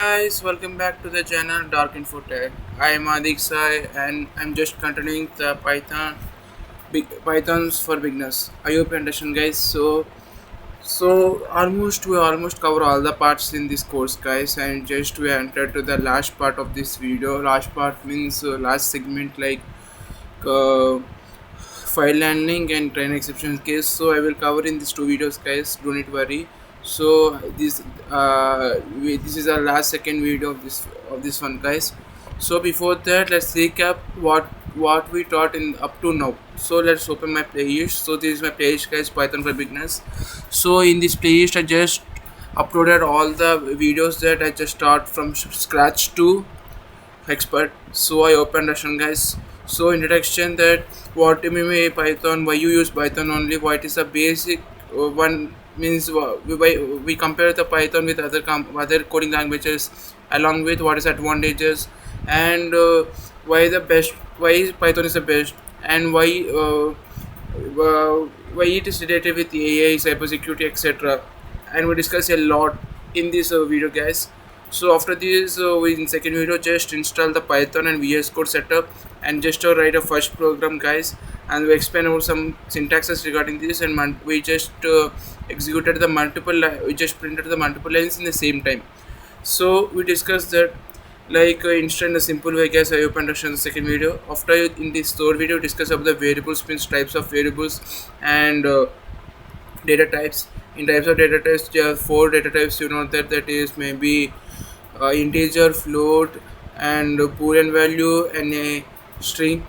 Guys, welcome back to the channel Dark Info Tech. I am Adik Sai and I'm just continuing the Pythons for beginners. I hope you understand, guys. So we almost cover all the parts in this course, guys, and just we entered to the last part of this video. Last part means last segment, like uh, file handling and train exception case. So I will cover in these two videos, guys, don't need worry. So this is our last second video of this one, guys. So before that, let's recap what we taught in up to now. So let's open my playlist. So this is my playlist, guys, Python for beginners. So in this playlist I just uploaded all the videos that I just start from scratch to expert. So I opened Russian, guys. So introduction, that what mean Python, why you use Python only, what is the basic one means, we compare the Python with other coding languages, along with what is advantages, and why is Python is the best, and why it is related with AI, cybersecurity, etc. And we discuss a lot in this video, guys. So after this, we in second video just install the Python and VS Code setup and just write a first program, guys, and we explain about some syntaxes regarding this, and we just executed the we just printed the multiple lines in the same time. So we discussed that, like instant a simple way, guys. I hope understand the second video. After in this third video, discuss about the variables means types of variables and data types. In types of data types, there are four data types, you know, that is maybe integer, float, and boolean value, and a string,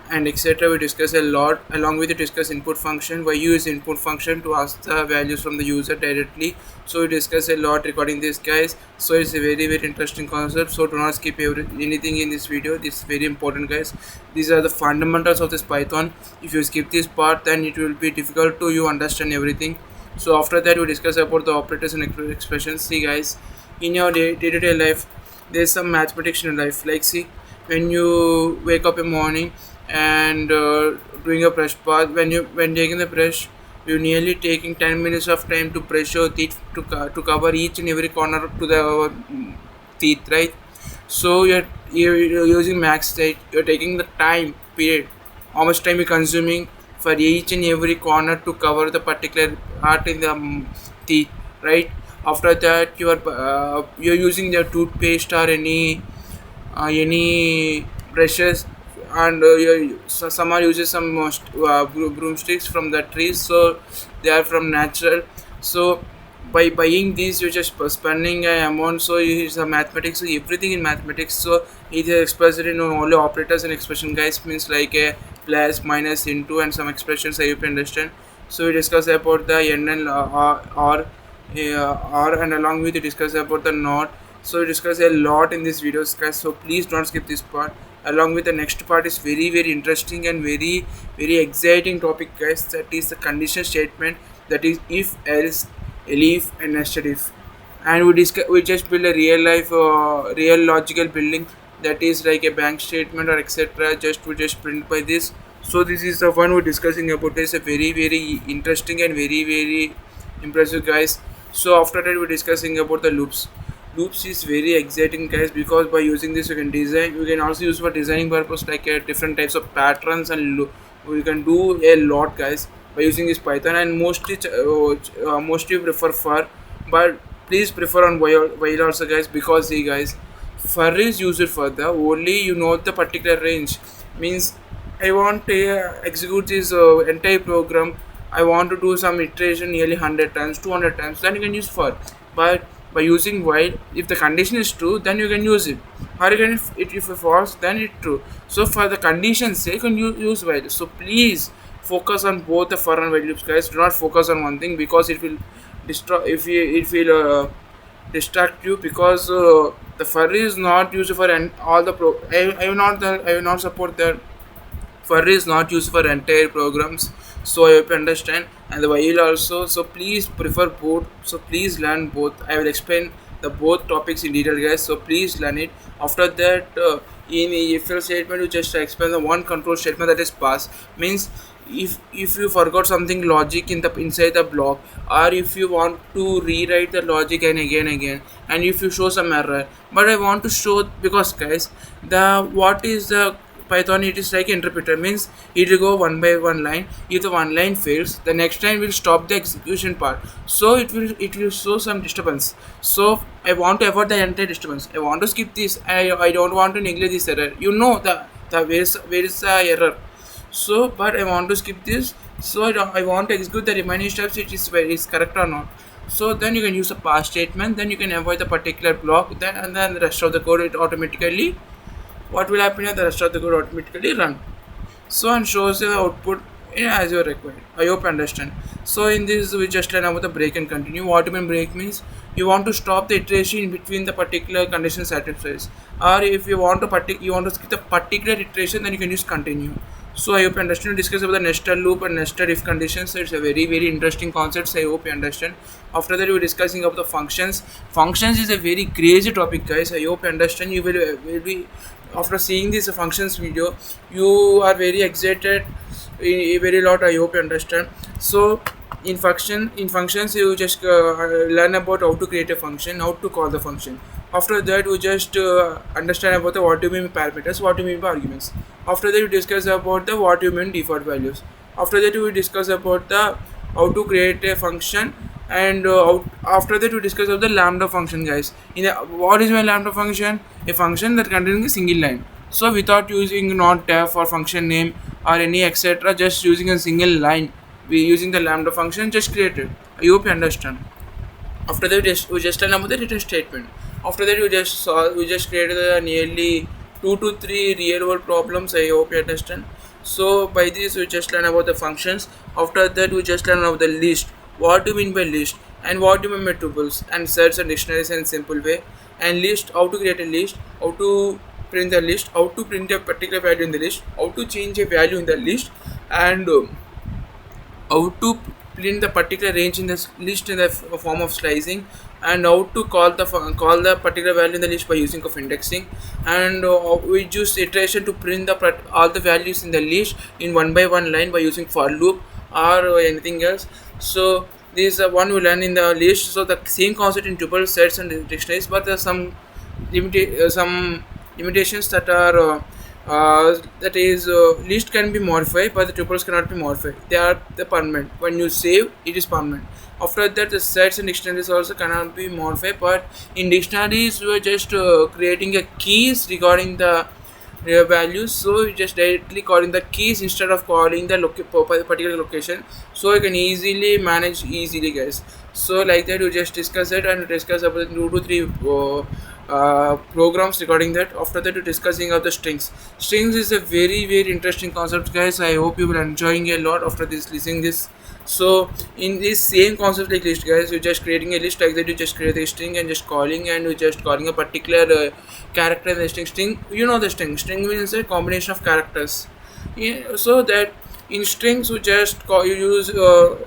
and etc. We discuss a lot. Along with it, discuss input function. Why use input function to ask the values from the user directly. So we discuss a lot regarding this, guys. So it's a very interesting concept. So do not skip anything in this video. This is very important, guys. These are the fundamentals of this Python. If you skip this part, then it will be difficult to you understand everything. So after that, we discuss about the operators and expressions. See, guys, in your day-to-day life, there's some mathematics in life. Like, see, when you wake up in the morning and doing a brush bath, when taking the brush, you're nearly taking 10 minutes of time to brush your teeth, to cover each and every corner to the teeth, right? So you're using max, right? You're taking the time period, how much time you're consuming for each and every corner to cover the particular part in the teeth, right? After that, you're using the toothpaste or any brushes, and some are uses some broomsticks from the trees, so they are from natural. So by buying these, you're just spending an amount. So it's a mathematics, so everything in mathematics. So it is expressed in only operators and expression, guys, means like a plus, minus, into, and some expressions I hope you understand. So we discuss about the n and r, and along with it discuss about the not. So we discuss a lot in this videos, guys, so please don't skip this part. Along with the next part is very interesting and very exciting topic, guys, that is the condition statement, that is if, else, elif, and nested if. And we just build a real logical building, that is like a bank statement or etc. We just print by this. So this is the one we're discussing about. It's a very interesting and very impressive, guys. So after that, we're discussing about the loops is very exciting, guys, because by using this you can also use for designing purpose, like different types of patterns, and we can do a lot, guys, by using this Python. And mostly prefer for, but please prefer on while also, guys, because see, guys, for is used for the only, you know, the particular range means I want to execute this entire program. I want to do some iteration nearly 100 times, 200 times, then you can use for. But by using while, if the condition is true, then you can use it, or you can, if it false, then it's true. So for the condition's sake, you can use while. So please focus on both the for and while loops, guys. Do not focus on one thing, because it will destroy, if you it will distract you, because the for is not used for all the I will not support that for is not used for entire programs. So I hope you understand, and the while also. So please prefer both, so please learn both. I will explain the both topics in detail, guys, so please learn it. After that, in if your statement, you just explain the one control statement, that is pass, means if you forgot something logic in the inside the block, or if you want to rewrite the logic and again, and if you show some error. But I want to show, because guys, the what is the Python, it is like interpreter, means it will go one by one line. If the one line fails, the next line will stop the execution part, so it will show some disturbance. So I want to avoid the entire disturbance. I want to skip this. I don't want to neglect this error, the where is the error. So but I want to skip this. So I want to execute the remaining steps, it is where is correct or not. So then you can use a pass statement, then you can avoid the particular block, then and then the rest of the code, it automatically, what will happen is the rest of the code automatically run. So and shows the output as you required. I hope you understand. So in this we just learn about the break and continue. What you mean break means you want to stop the iteration in between the particular condition satisfies, or if you want to you want to skip the particular iteration, then you can use continue. So I hope you understand. Discuss about the nested loop and nested if conditions. So it's a very interesting concept. I hope you understand. After that, we're discussing about the functions. Functions is a very crazy topic, guys. I hope you understand. You will be, after seeing this functions video, you are very excited, a very lot. I hope you understand. So in functions you just learn about how to create a function, how to call the function. After that we just understand about the what you mean by parameters, what you mean by arguments. After that we discuss about the what you mean default values. After that we discuss about the how to create a function, and after that we discuss about the lambda function, guys. What is my lambda function? A function that contains a single line. So without using not def or function name or any etc, just using a single line, we using the lambda function just created. I hope you understand. After that we just learn about the return statement. After that we just created nearly 2 to 3 real world problems. I hope you understand. So by this we just learn about the functions. After that we just learn about the list, what do you mean by list, and what do you mean by tuples and sets and dictionaries in simple way. And list, how to create a list, how to print the list, how to print a particular value in the list, how to change a value in the list, and how to print the particular range in the list in the form of slicing, and how to call the particular value in the list by using of indexing. And we use iteration to print all the values in the list in one by one line by using for loop or anything else. So this is one we learn in the list. So the same concept in tuple sets and dictionaries, but there are some limitations that are that is list can be modified, but the tuples cannot be modified. They are the permanent. When you save, it is permanent. After that, the sets and dictionaries also cannot be modified, but in dictionaries we are just creating a keys regarding the values. So you just directly calling the keys instead of calling the particular location, so you can easily manage easily, guys. So like that you just discuss it and discuss about 2 to 3 programs regarding that. After that, you're discussing of the strings. Strings is a very interesting concept, guys. I hope you will enjoying a lot after this listening this. So in this same concept like list, guys, you're just creating a list like that. You just create a string and just calling, and you're just calling a particular character in the string. You know the string means a combination of characters. Yeah, so that in strings you just you use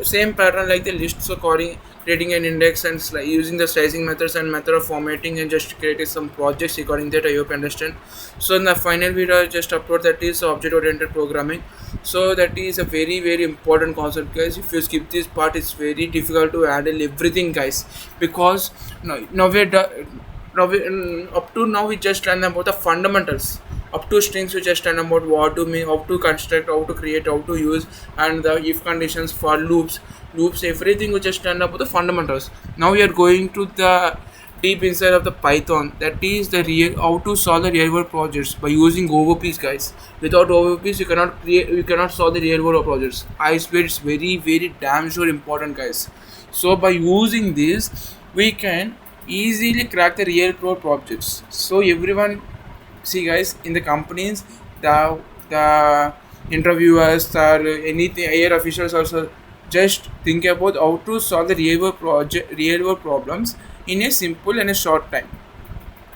same pattern like the list. So creating an index and using the slicing methods and method of formatting, and just creating some projects regarding that. I hope you understand. So in the final video I just upload, that is object oriented programming. So that is a very important concept, guys. If you skip this part, it's very difficult to handle everything, guys, because now up to now we just learn about the fundamentals. Up to strings we just learn about what to mean, how to construct, how to create, how to use, and the if conditions, for loops, everything we just learn about the fundamentals. Now we are going to the deep inside of the Python, that is the real how to solve the real world projects by using OOPs, guys. Without OOPs you cannot solve the real world projects. I swear it's very damn sure important, guys. So by using this we can easily crack the real world projects. So everyone, see guys, in the companies, the interviewers or anything air officials also just think about how to solve the real world problems in a simple and a short time.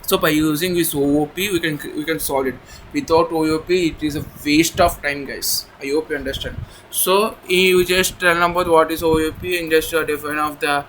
So by using this OOP we can solve it. Without OOP it is a waste of time, guys. I hope you understand. So you just tell about what is OOP and just define of the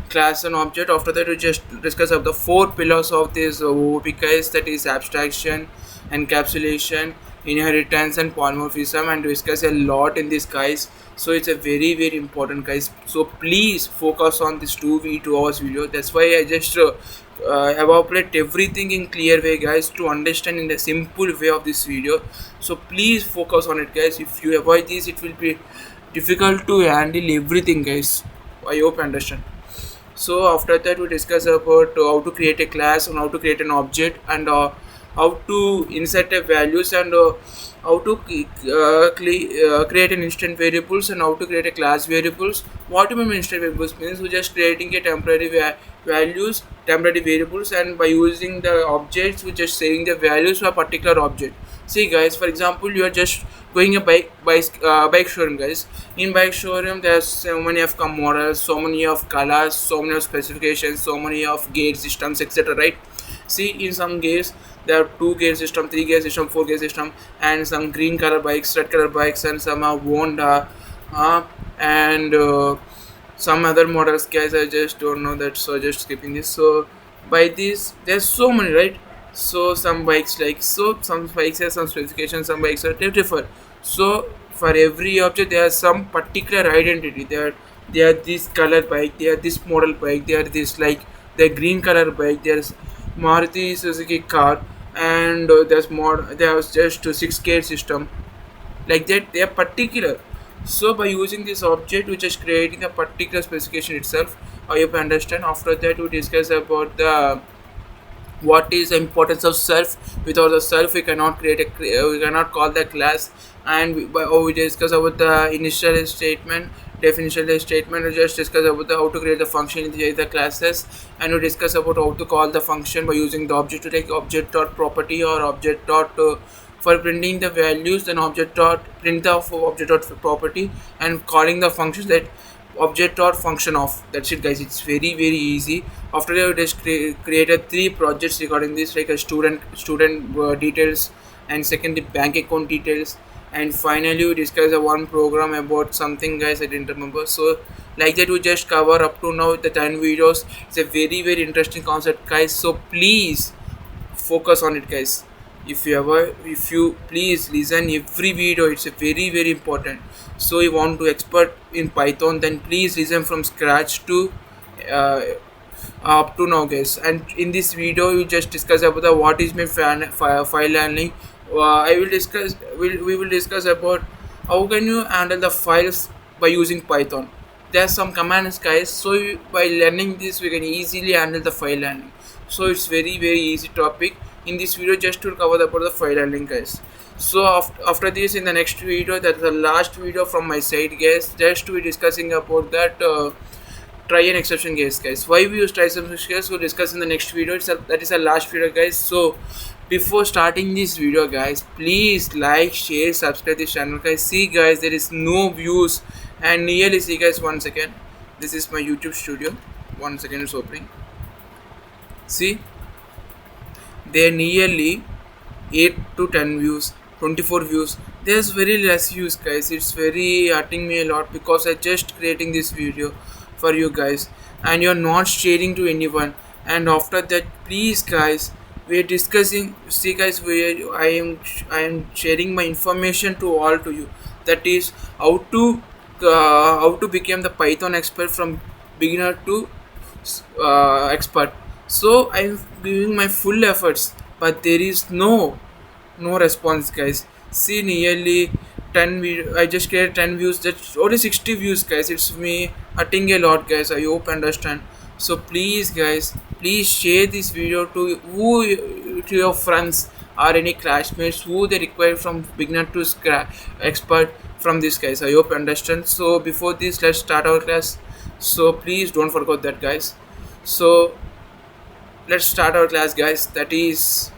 class and object. After that we just discuss of the 4 pillars of this OOP, guys, that is abstraction, encapsulation, inheritance and polymorphism, and discuss a lot in this, guys. So it's a very important, guys. So please focus on this 2 hours video. That's why I just evaporate everything in clear way, guys, to understand in the simple way of this video. So please focus on it, guys. If you avoid this, it will be difficult to handle everything, guys. I hope you understand. So after that we discuss about how to create a class and how to create an object, and how to insert a values, and how to create an instant variables, and how to create a class variables. What do you mean instant variables? Means we're just creating a temporary values, temporary variables, and by using the objects we're just saving the values for a particular object. See, guys, for example, you are just going a bike showroom, guys. In bike showroom there's so many of models, so many of colors, so many of specifications, so many of gear systems, etc., right? See, in some gears there are 2 gear system, 3 gear system, 4 gear system, and some green color bikes, red color bikes, and some are Honda, and some other models, guys. I just don't know that, so just skipping this. So by this there's so many, right? So some bikes, like, so some bikes have some specifications, some bikes are different. So for every object there is some particular identity. They are this color bike, they are this model bike, they are this, like, the green color bike, there's Maruti Suzuki car, and there's just a 6 gear system, like that. They are particular. So by using this object we just creating a particular specification itself. I hope you understand. After that we discuss about the what is the importance of self. Without the self we cannot we cannot call the class. And we discuss about the initial statement, definition statement. We just discuss about how to create the function in the classes, and we discuss about how to call the function by using the object, to take object dot property or object dot for printing the values, then object dot print the object dot property, and calling the functions that object or function of. That's it, guys. It's very easy. After that we just created 3 projects regarding this, like a student details, and second the bank account details, and finally we discuss a one program about something, guys, I didn't remember. So like that we just cover up to now the 10 videos. It's a very interesting concept, guys. So please focus on it, guys. If you please listen every video, it's a very important. So you want to expert in Python, then please listen from scratch to uh, up to now, guys. And in this video we just discuss about the what is my file handling. We will discuss about how can you handle the files by using Python. There's some commands, guys. So by learning this we can easily handle the file handling. So it's very easy topic. In this video just to cover about the file handling, guys. So after this, in the next video, that's the last video from my side, guys, just to be discussing about that try and exception case, guys. Why we use try exception case we'll discuss in the next video. That is our last video, guys. So before starting this video, guys, please like, share, subscribe this channel, guys. See, guys, there is no views, and nearly, see, guys, 1 second, this is my YouTube studio. 1 second, it's opening. See, they're nearly 8 to 10 views, 24 views. There's very less views, guys. It's very hurting me a lot, because I just creating this video for you guys, and you're not sharing to anyone. And after that, please, guys, we're discussing, see, guys, I am sharing my information to all to you. That is how to become the Python expert from beginner to expert. So I'm giving my full efforts, but there is no response, guys. See, nearly 10 I just created 10 views. That's only 60 views, guys. It's me hurting a lot, guys. I hope understand. So please, guys, please share this video to your friends or any classmates who they require from beginner to expert from this, guys. I hope understand. So before this, let's start our class. So please don't forget that, guys. So let's start our class, guys. That is,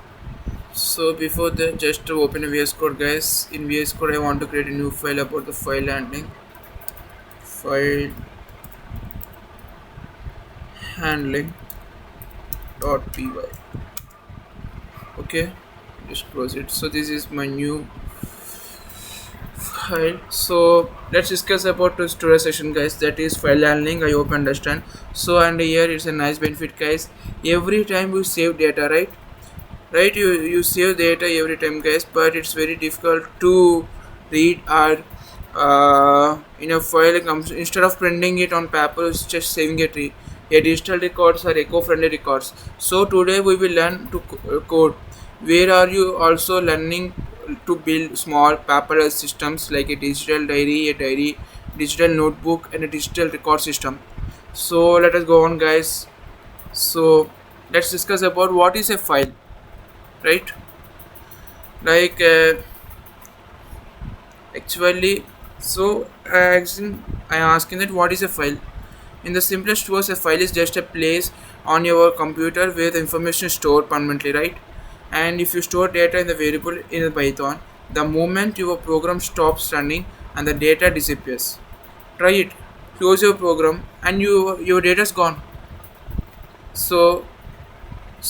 so before that, just to open a VS Code, guys. In VS Code I want to create a new file about the file handling. File handling .py. Okay, just close it. So this is my new file. So let's discuss about the storage section, guys. That is file handling. I hope understand. So, and here it's a nice benefit, guys. Every time you save data, right, right? You save data every time, guys, but it's very difficult to read our in a file comes instead of printing it on paper. It's just saving it. A digital records are eco-friendly records. So today we will learn to code. Where are you also learning to build small paperless systems like a digital diary, a diary, digital notebook, and a digital record system. So let us go on, guys. So let's discuss about what is a file, right? Like actually, so I asking that what is a file. In the simplest words, a file is just a place on your computer where the information is stored permanently, right? And if you store data in the variable in the Python, the moment your program stops running and the data disappears. Try it. Close your program and your data is gone. So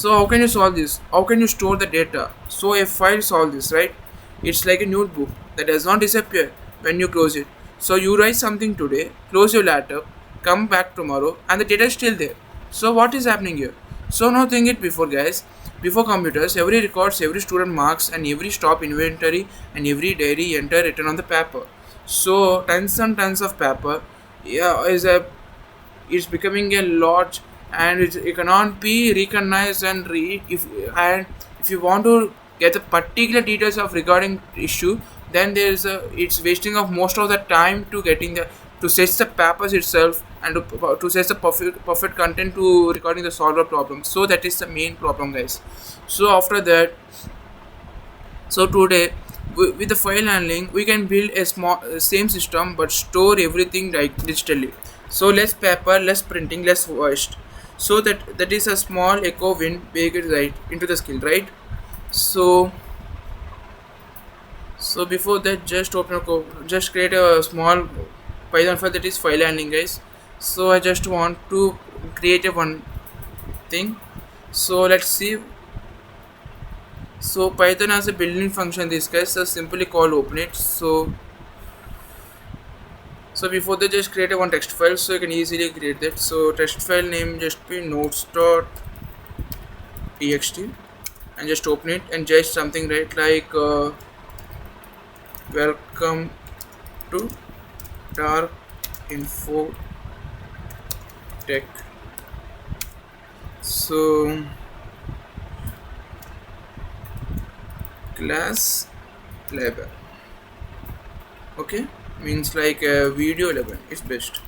how can you solve this? How can you store the data? So a file solves this, right? It's like a notebook that does not disappear when you close it. So you write something today, close your laptop, come back tomorrow, and the data is still there. So what is happening here? So now think it before, guys. Before computers, every records, every student marks, and every stop inventory and every diary enter written on the paper. So tons and tons of paper, yeah, is a it's becoming a lot, and it cannot be recognized and read if you want to get the particular details of regarding issue, then there is a it's wasting of most of the time to getting the to search the papers itself and to search the perfect content to recording the solver problem. So that is the main problem, guys. So after that, so today, with the file handling, we can build a small same system but store everything like digitally. So less paper, less printing, less waste. So that is a small echo win baked right into the skill, right? So before that, just just create a small Python file that is file handling, guys. So I just want to create a one thing. So let's see. So Python has a built-in function. This guys are simply call open it. So before that, just create a one text file so you can easily create that. So text file name just be notes.txt and just open it and just something right like welcome to dark info tech. So class 11, okay, means like a video 11 is best,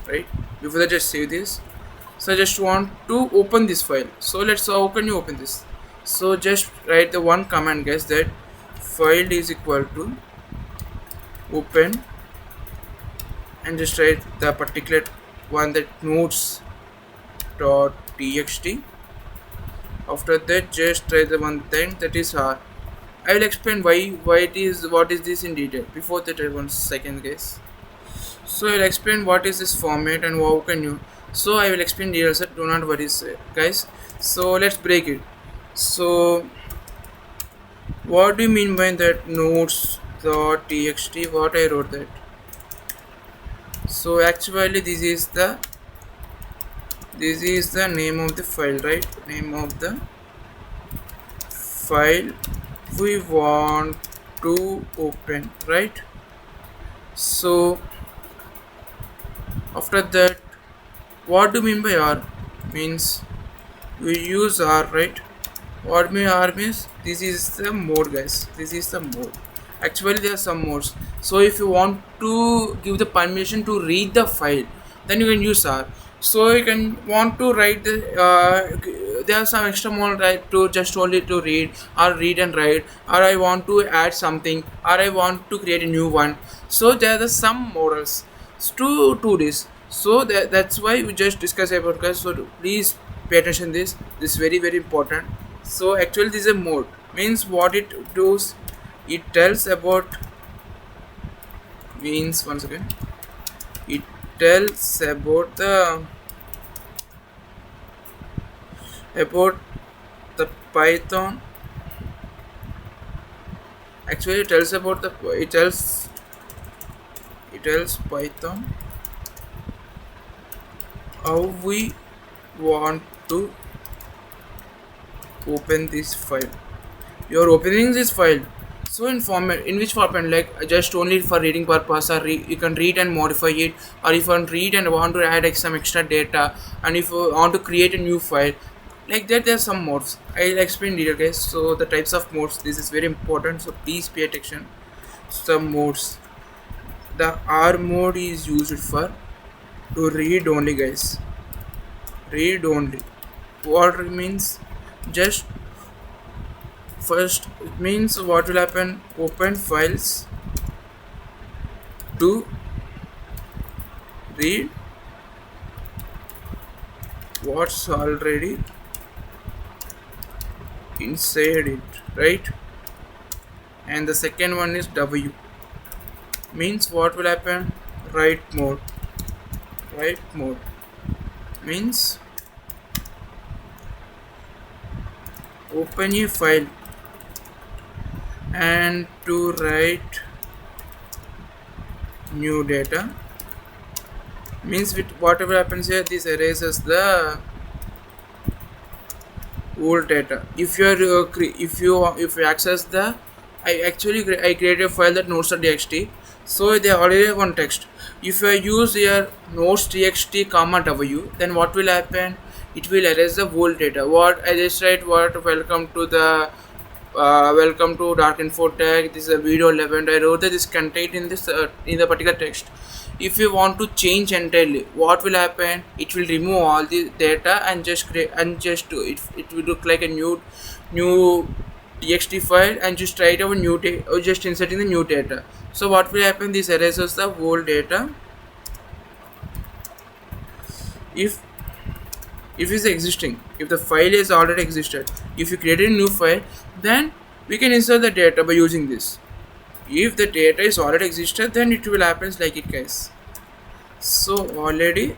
right? Before that, just save this. So I just want to open this file. So let's how can you open this? So just write the one command, guys, that file is equal to open and just write the particular one that notes.txt. After that, just write the one thing that is R. I will explain why it is what is this in detail. Before that, 1 second, guys. So I will explain what is this format and how can you. So I will explain details. Do not worry, guys. So let's break it. So what do you mean by that notes.txt? What I wrote that. So actually this is the name of the file, right? Name of the file we want to open, right? So after that, what do you mean by R? Means we use R, right? What mean R means this is the mode, guys. This is the mode. Actually there are some modes. So if you want to give the permission to read the file, then you can use R. So you can want to write the there are some extra mode, right, to just only to read or read and write, or I want to add something, or I want to create a new one. So there are some models to this. So that's why we just discuss about, guys. So please pay attention this is very important. So actually this is a mode, means what it does, it tells about, means once again it tells about the Python. Actually it tells about the it tells Python how we want to open this file. You're opening this file. So in format, in which format, like just only for reading purpose, or you can read and modify it, or if you want to read and want to add some extra data, and if you want to create a new file, like that there's some modes. I'll explain later, guys. So the types of modes, this is very important, so please pay attention. Some modes, the R mode is used for to read only, guys. Read only. What it means? Just first, it means what will happen, open files to read what's already inside it, right? And the second one is W, means what will happen, write mode. Write mode means open a file and to write new data, means with whatever happens here, this erases the old data. If you are if you access the, I created a file that notes.txt, so they already have one text. If you use your notes.txt comma w, then what will happen, it will erase the old data. What I just write, what welcome to the welcome to dark info tag, this is a video 11. I wrote that this contained in this in the particular text. If you want to change entirely, what will happen, it will remove all the data and just create, and just do it, it will look like a new txt file, and just write our new data or just inserting the new data. So what will happen, this erases the old data. If it's existing, if the file is already existed, if you created a new file, then we can insert the data by using this. If the data is already existed, then it will happen like it, guys. So already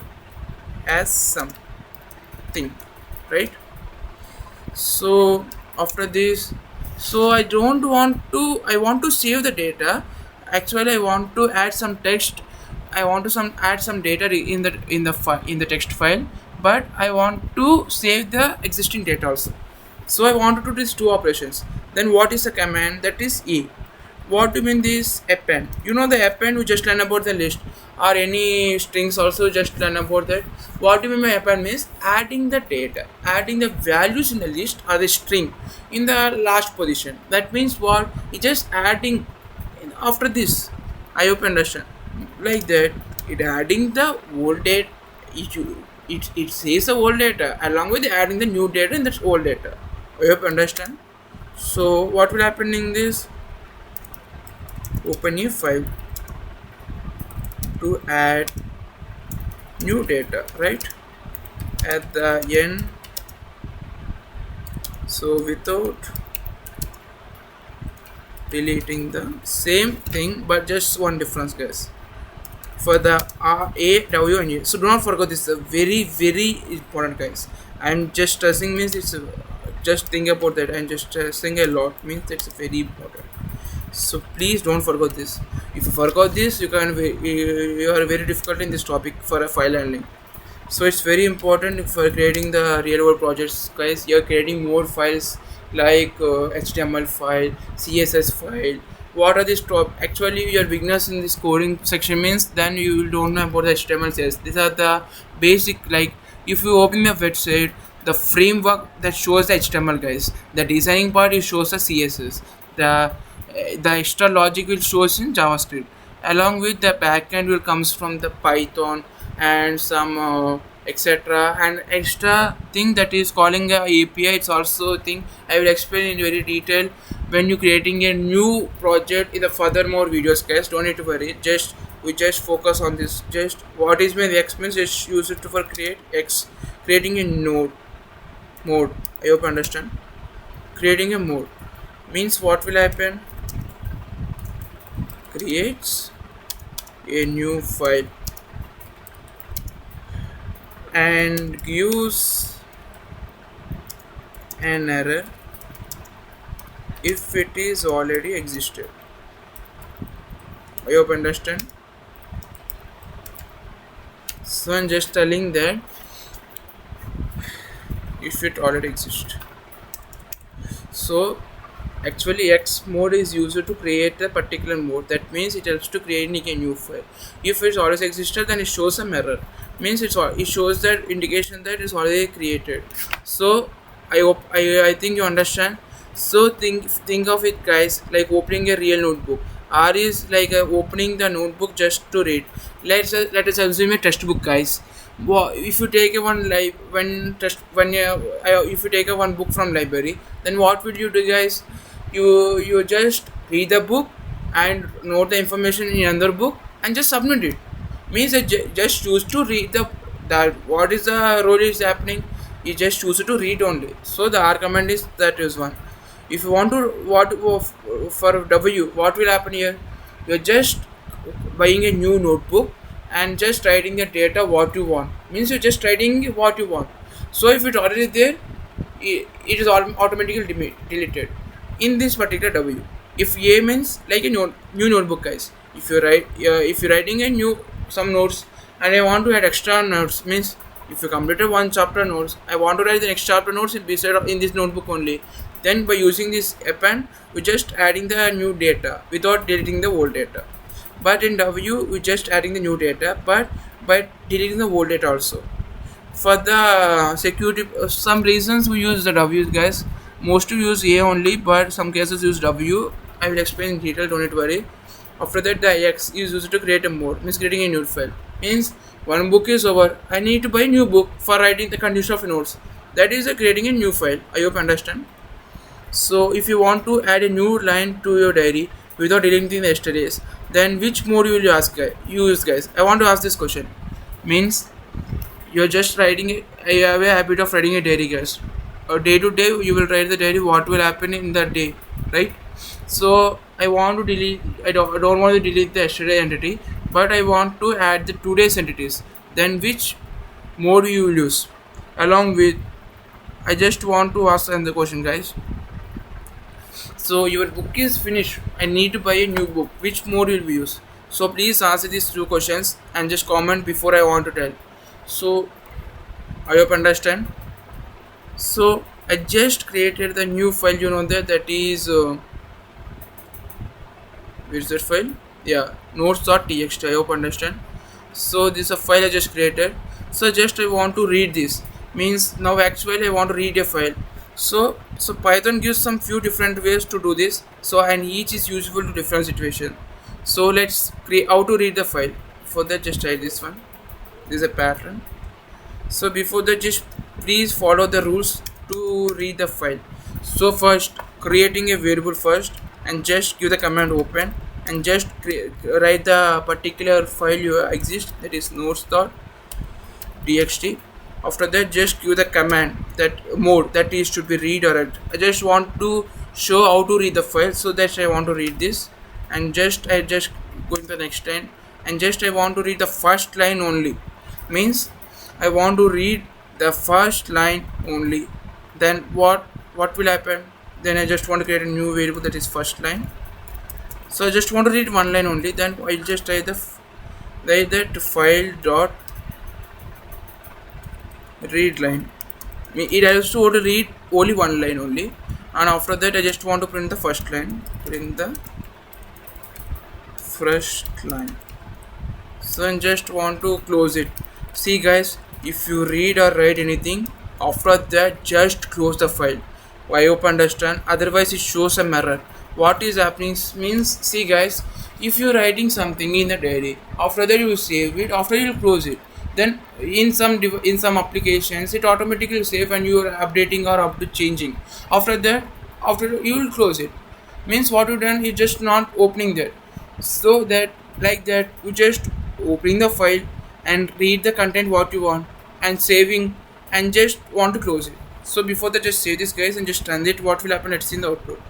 as something, right? So after this, so I want to save the data. Actually I want to add some text, I want to add some data in the text file, but I want to save the existing data also. So I want to do these two operations. Then what is the command, that is E. What do you mean this append? You know the append, we just learn about the list or any strings also, just learn about that. What do you mean by append means adding the data, adding the values in the list or the string in the last position. That means what, it's just adding after this. I hope you understand. Like that, it adding the old data, it says the old data along with adding the new data in that old data. I hope you understand. So what will happen in this, open a file to add new data, right, at the end. So without deleting the same thing, but just one difference, guys, for the A, W and A. So do not forget this, is very very important, guys. I'm just stressing, means it's just think about that, and just stressing a lot means it's very important. So please don't forget this. If you forgot this, you are very difficult in this topic for a file handling. So it's very important for creating the real world projects, guys. You're creating more files like HTML file, CSS file. What are these top, actually your beginners in this coding section means then you don't know about the HTML, CSS. These are the basic, like if you open the website, the framework that shows the HTML, guys, the designing part, it shows the CSS, the extra logic will shows in JavaScript, along with the backend will comes from the Python and some etc, and extra thing that is calling a API. It's also a thing I will explain in very detail when you creating a new project in the furthermore videos, guys. Don't need to worry, we just focus on this. Just what is my X means, just use it to for creating a mode. I hope you understand. Creating a mode means what will happen, creates a new file and gives an error if it is already existed. I hope you understand. So I'm just telling that if it already exists. So actually X mode is used to create a particular mode. That means it helps to creating a new file. If it's always existed, then it shows some error. Means it shows that indication that it's already created. So I hope I think you understand. So think of it, guys, like opening a real notebook. R is like opening the notebook just to read. Let us assume a textbook, guys. If you take a one live when test when if you take a one book from library, then what will you do, guys? You just read the book and note the information in another book and just submit it. Means that just choose to read that what is the role is happening. You just choose to read only. So the R command is that is one. If you want to what for W, what will happen here? You're just buying a new notebook and just writing the data what you want. Means you're just writing what you want. So if it's already there, it is automatically deleted in this particular W. If A means like a new notebook, guys. If you're writing a new some notes and I want to add extra notes, means if you completed one chapter notes, I want to write the next chapter notes in this notebook only. Then by using this append, we're just adding the new data without deleting the old data. But in W, we're just adding the new data, but by deleting the old data also. For the security, some reasons we use the W, guys. Most to use A only, but some cases use W. I will explain in detail, don't worry. After that, the X is used to create a mode, means creating a new file. Means one book is over, I need to buy a new book for writing the condition of notes. That is creating a new file. I hope you understand. So if you want to add a new line to your diary without deleting the yesterday's, then which mode you will use, guys? I want to ask this question. Means you're just writing I have a habit of writing a diary, guys. Day to day you will write the diary what will happen in that day, right? So I want to delete I don't want to delete the yesterday entity, but I want to add the today's entities. Then which mode you will use? Along with I just want to ask another question, guys. So your book is finished, I need to buy a new book, which mode will we use? So please answer these two questions and just comment before I want to tell. So I hope understand. So I just created the new file, that is where's that file? Yeah, notes.txt. I hope understand. So this is a file I just created. So just I want to read this. Means now actually I want to read a file. So Python gives some few different ways to do this. So and each is useful to different situation. So let's create how to read the file. For that, just try this one. This is a pattern. So before that, just please follow the rules to read the file. So first, creating a variable first, and just give the command open and just write the particular file you exist, that is notes.txt. After that, just give the command that mode that is to be read or write. I just want to show how to read the file, so that I want to read this, and I just go to the next line, and just I want to read the first line only. Means I want to read the first line only. Then what will happen? Then I just want to create a new variable that is first line. So I just want to read one line only. Then I'll just write that file dot read line. It has to read only one line only, and after that I just want to print the first line. So I just want to close it. See, guys, if you read or write anything, after that just close the file. I hope understand. Otherwise it shows some error. What is happening means, see, guys, if you're writing something in the diary, after that you save it, after you close it, then in some applications it automatically save and you are updating or changing. After you will close it. Means what you done is just not opening that. So that like that you just opening the file and read the content what you want and saving and just want to close it. So before that, just save this, guys, and just run it. What will happen? Let's see in the output.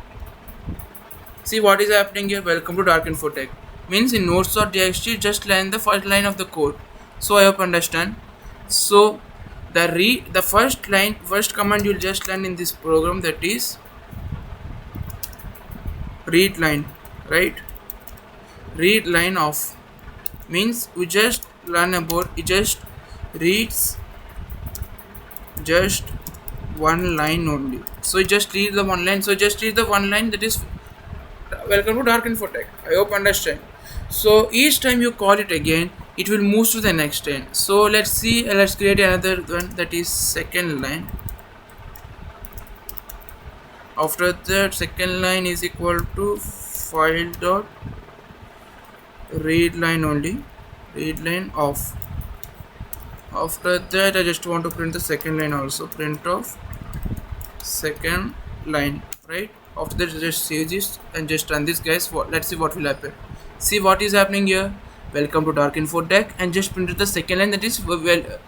See what is happening here. Welcome to Dark Infotech. Means in notes.txt just line the first line of the code. So I hope understand. So the first command you'll just learn in this program, that is readline, right? Readline of means we just learn about it just reads just one line only. So just read the one line. So just read the one line, that is welcome to Dark Infotech. I hope understand. So each time you call it again, it will move to the next line. So let's see, let's create another one, that is second line. After that, second line is equal to file dot read line only, read line off. After that, I just want to print the second line also, print of second line, right? After that, just save this and just run this, guys. Let's see what will happen. See what is happening here. Welcome to Dark Info Deck, and just printed the second line, that is video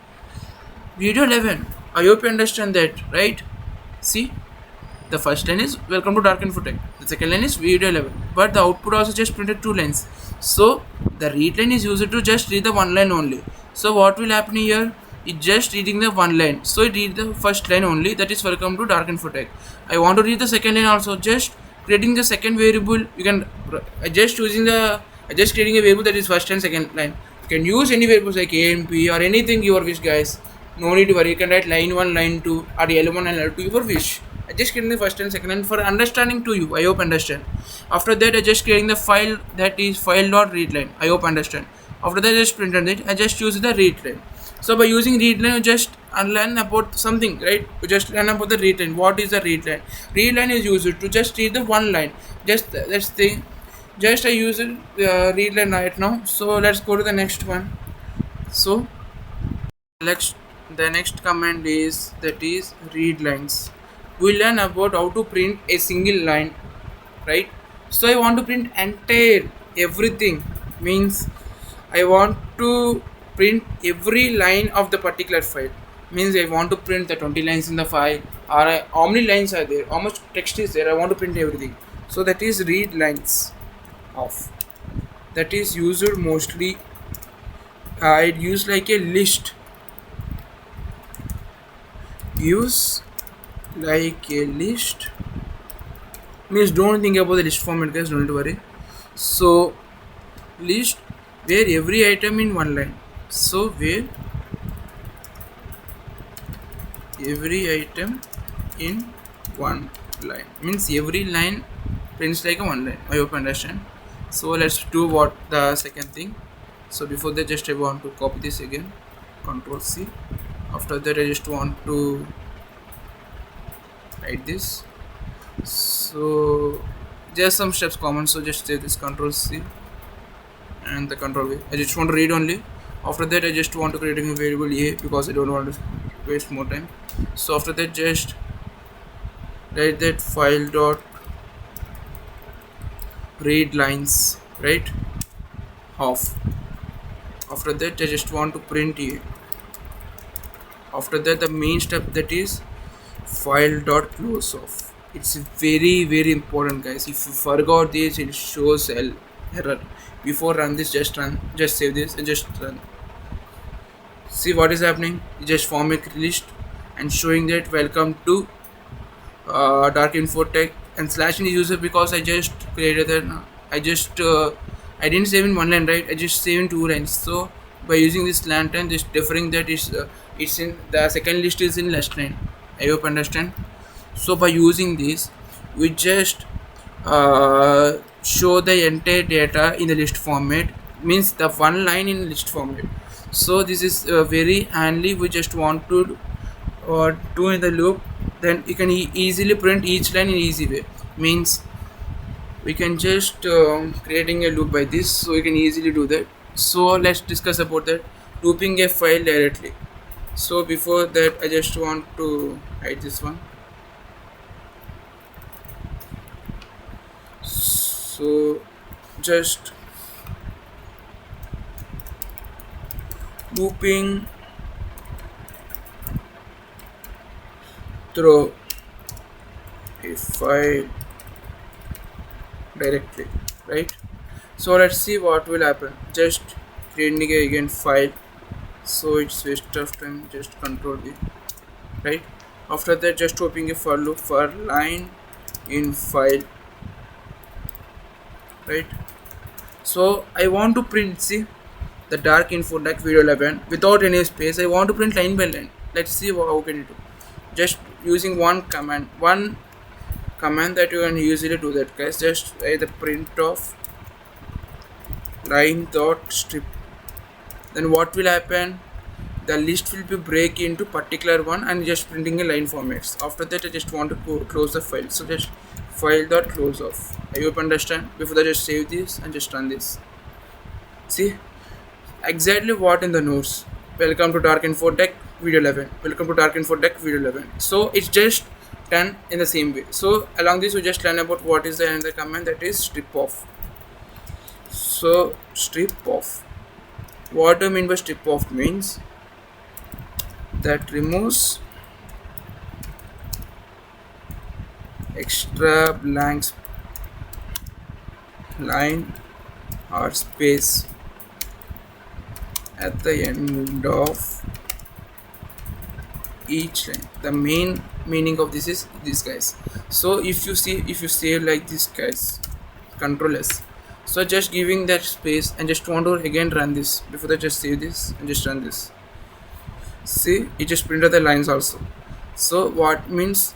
11. I hope you understand that, right? See, the first line is welcome to Dark Infotech. The second line is video 11. But the output also just printed two lines. So the read line is used to just read the one line only. So what will happen here? It just reading the one line. So it read the first line only, that is welcome to Dark Infotech. I want to read the second line also. Just creating the second variable. You can just using the just creating a variable, that is first and second line. You can use any variables like A and P or anything your wish, guys. No need to worry. You can write line 1, line 2 or L1 and L2 your wish. I just creating the first and second line for understanding to you. I hope understand. After that, I just creating the file, that is file dot readline. I hope understand. After that, I just printed it. I just use the readline. So by using readline, you just learn about something, right? You just learn about the readline. What is the readline? Readline is used to just read the one line. Just that's the just I use it readline right now. So let's go to the next one. So the next command is, that is readlines. We learn about how to print a single line, right? So I want to print entire everything, means I want to print every line of the particular file, means I want to print the 20 lines in the file, or how many lines are there, how much text is there, I want to print everything. So that is read lines off. That is used mostly it used like a list, use like a list, means don't think about the list format, guys, don't worry. So list where every item in one line. So where every item in one line, means every line prints like a one line. I hope you understand. So let's do what the second thing. So before that, just I want to copy this again, Control C. After that, I just want to write this. So just some steps common, so just say this, Control C and the Control V. I just want to read only. After that, I just want to create a variable A, because I don't want to waste more time. So after that, just write that file dot read lines, right, off. After that, I just want to print A. After that, the main step, that is file dot close off. It's very important, guys. If you forgot this, it shows error. Before run this, just save this and just run. See what is happening. You just form a list and showing that welcome to Dark Infotech and slash in user, because I just created that. I didn't save in one line, right? I just save in two lines. So by using this lantern, just deferring that is it's in the second list is in last line. I hope understand. So by using this, we just show the entire data in the list format, means the one line in list format. So this is very handy. We just want to do in the loop, then you can easily print each line in easy way, means we can just creating a loop by this, so we can easily do that. So let's discuss about that, looping a file directly. So before that, I just want to hide this one. So just looping through a file directly, right? So let's see what will happen. Just creating again file, so it's waste of time, just Control V, right? After that, just opening a for loop for line in file, right? So I want to print, see, the Dark Info like video 11 without any space. I want to print line by line. Let's see how can you do. Just using one command that you can easily do that, guys. Just the print of line dot strip. Then what will happen? The list will be break into particular one and just printing a line formats. After that, I just want to close the file. So just file dot close off. I hope you understand. Before that, just save this and just run this. See exactly what in the notes. Welcome to Dark Info Tech video 11. Welcome to Dark Info Tech video 11. So it's just done in the same way. So along this, we just learn about what is the another command, that is strip off. So strip off. What do you mean by strip off? Means that removes extra blanks line or space at the end of each line. The main meaning of this is this, guys. So if you save like this, guys, Control S. So just giving that space and just want to again run this. Before that, just save this and just run this. See, it just printed the lines also. So what means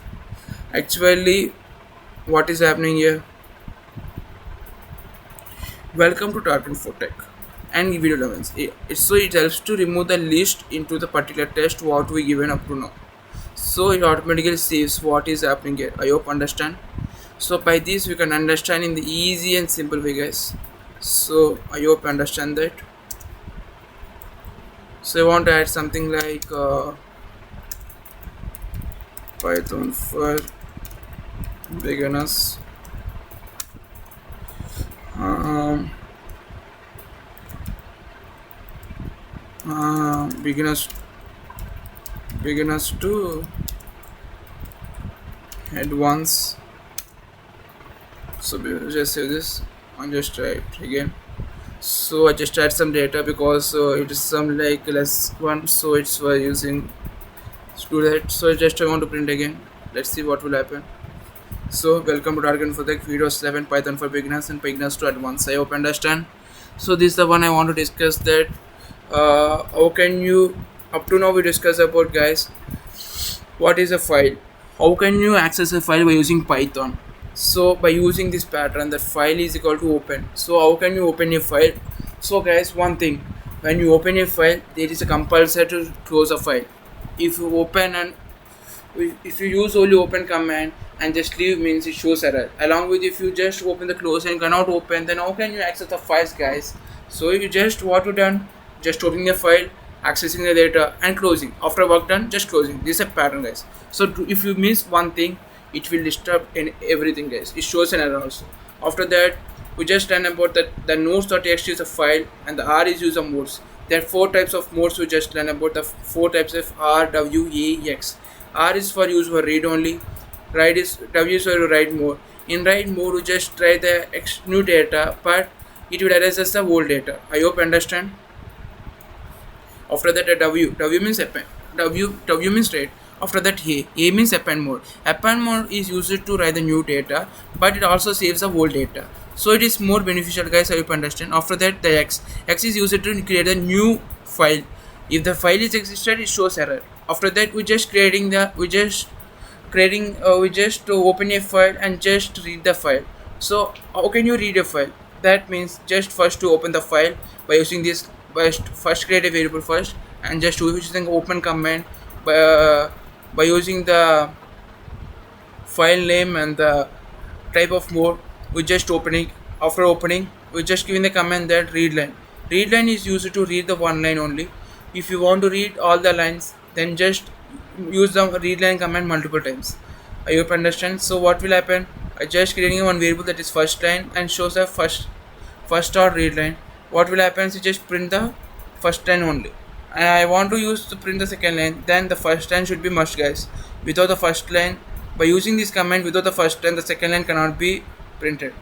actually what is happening here? Welcome to Dark Info Tech and video 11. So it helps to remove the list into the particular test what we given up to now. So it automatically saves what is happening here. I hope understand. So by this we can understand in the easy and simple way, guys. So I hope you understand that. So I want to add something like Python for beginners. Beginners to advance. So just save this and just try it again. So I just add some data because it is some like less one, so it's for using to do that. So just I want to print again. Let's see what will happen. So welcome to Dark Info Tech video 11, Python for beginners and beginners to advance. I hope you understand. So this is the one I want to discuss, that how can you, up to now we discussed about, guys, what is a file, how can you access a file by using Python. So by using this pattern, that file is equal to open. So how can you open a file? So guys, one thing, when you open a file, there is a compulsory to close a file. If you open and if you use only open command and just leave, means it shows error. Along with if you just open the close and cannot open, then how can you access the files, guys? So you just what you done, just opening a file, accessing the data and closing. After work done, just closing. This is a pattern, guys. So if you miss one thing, it will disturb in everything, guys. It shows an error also. After that, we just learn about that the notes.txt is a file and the R is user modes. There are 4 types of modes. We just learn about the 4 types of R, W, E, X. R is for use for read only. W is for write more. In write more, we just try the new data, but it will erase the old data. I hope you understand. After that, W means append. W means write. After that, A means append mode. Append mode is used to write the new data, but it also saves the old data. So it is more beneficial, guys. I hope you understand. After that, the X is used to create a new file. If the file is existed, it shows error. After that, we just open a file and just read the file. So how can you read a file? That means just first to open the file by using this. First create a variable first and just using open command by using the file name and the type of mode. We just opening. After opening, we just giving the command that readline. Readline is used to read the one line only. If you want to read all the lines, then just use the readline command multiple times. I hope you understand. So what will happen? I just creating one variable that is first line and shows the first dot readline. What will happen is you just print the first line only. And I want to use to print the second line, then the first line should be must, guys. Without the first line, by using this command, without the first line, the second line cannot be printed.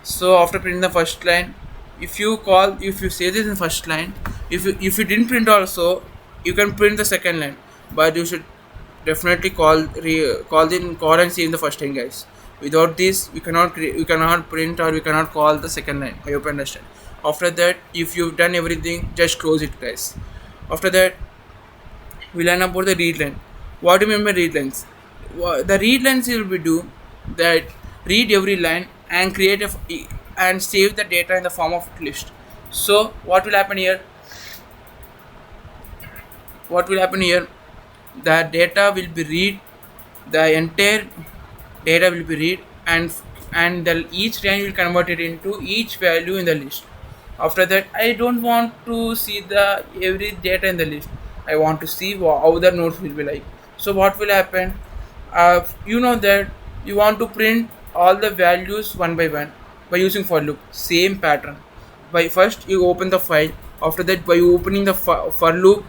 So after printing the first line, if you say this in first line, if you didn't print also, you can print the second line, but you should definitely call and save the first line, guys. Without this, we cannot print or we cannot call the second line. I hope you understand. After that, if you've done everything, just close it, guys. After that, we learn about the readline. What do you mean by readlines? The read lines will be do that, read every line and create and save the data in the form of list. So what will happen here, the data will be read, the entire data will be read, and the each line will convert it into each value in the list. After that, I don't want to see the every data in the list. I want to see how the nodes will be like. So what will happen, you know that you want to print all the values one by one by using for loop, same pattern. By first you open the file, after that by opening the for loop,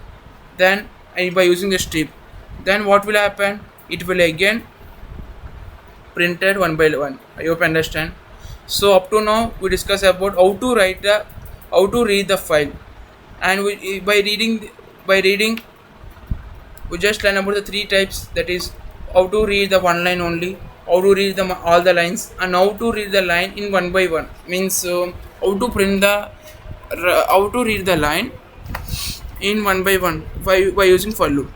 then and by using the strip, then what will happen, it will again printed one by one. I hope you understand. So up to now we discuss about how to read the file, and by reading we just learn about the three types, that is how to read the one line only, how to read all the lines, and how to read the line in one by one, means how to print the how to read the line in one by one by using for loop.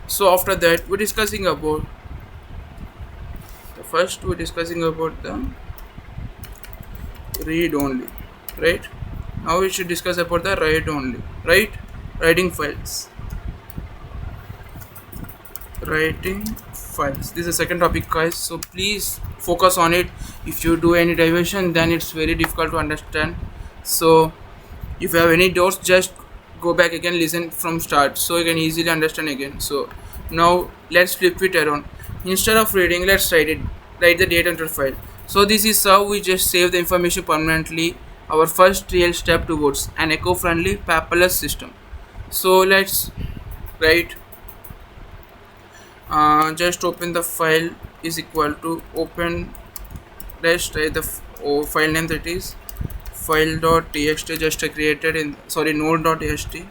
So after that we're discussing about the first, we're discussing about the read only, right? Now we should discuss about the write only, right? Writing files, writing files, this is the second topic, guys, so please focus on it. If you do any diversion, then it's very difficult to understand. So if you have any doubts, just go back again, listen from start, so you can easily understand again. So now let's flip it around. Instead of reading, let's write the data into file. So this is how we just save the information permanently, our first real step towards an eco-friendly paperless system. So let's write, just open the file is equal to open, let's write the file name, that is file.txt, just created in node.txt,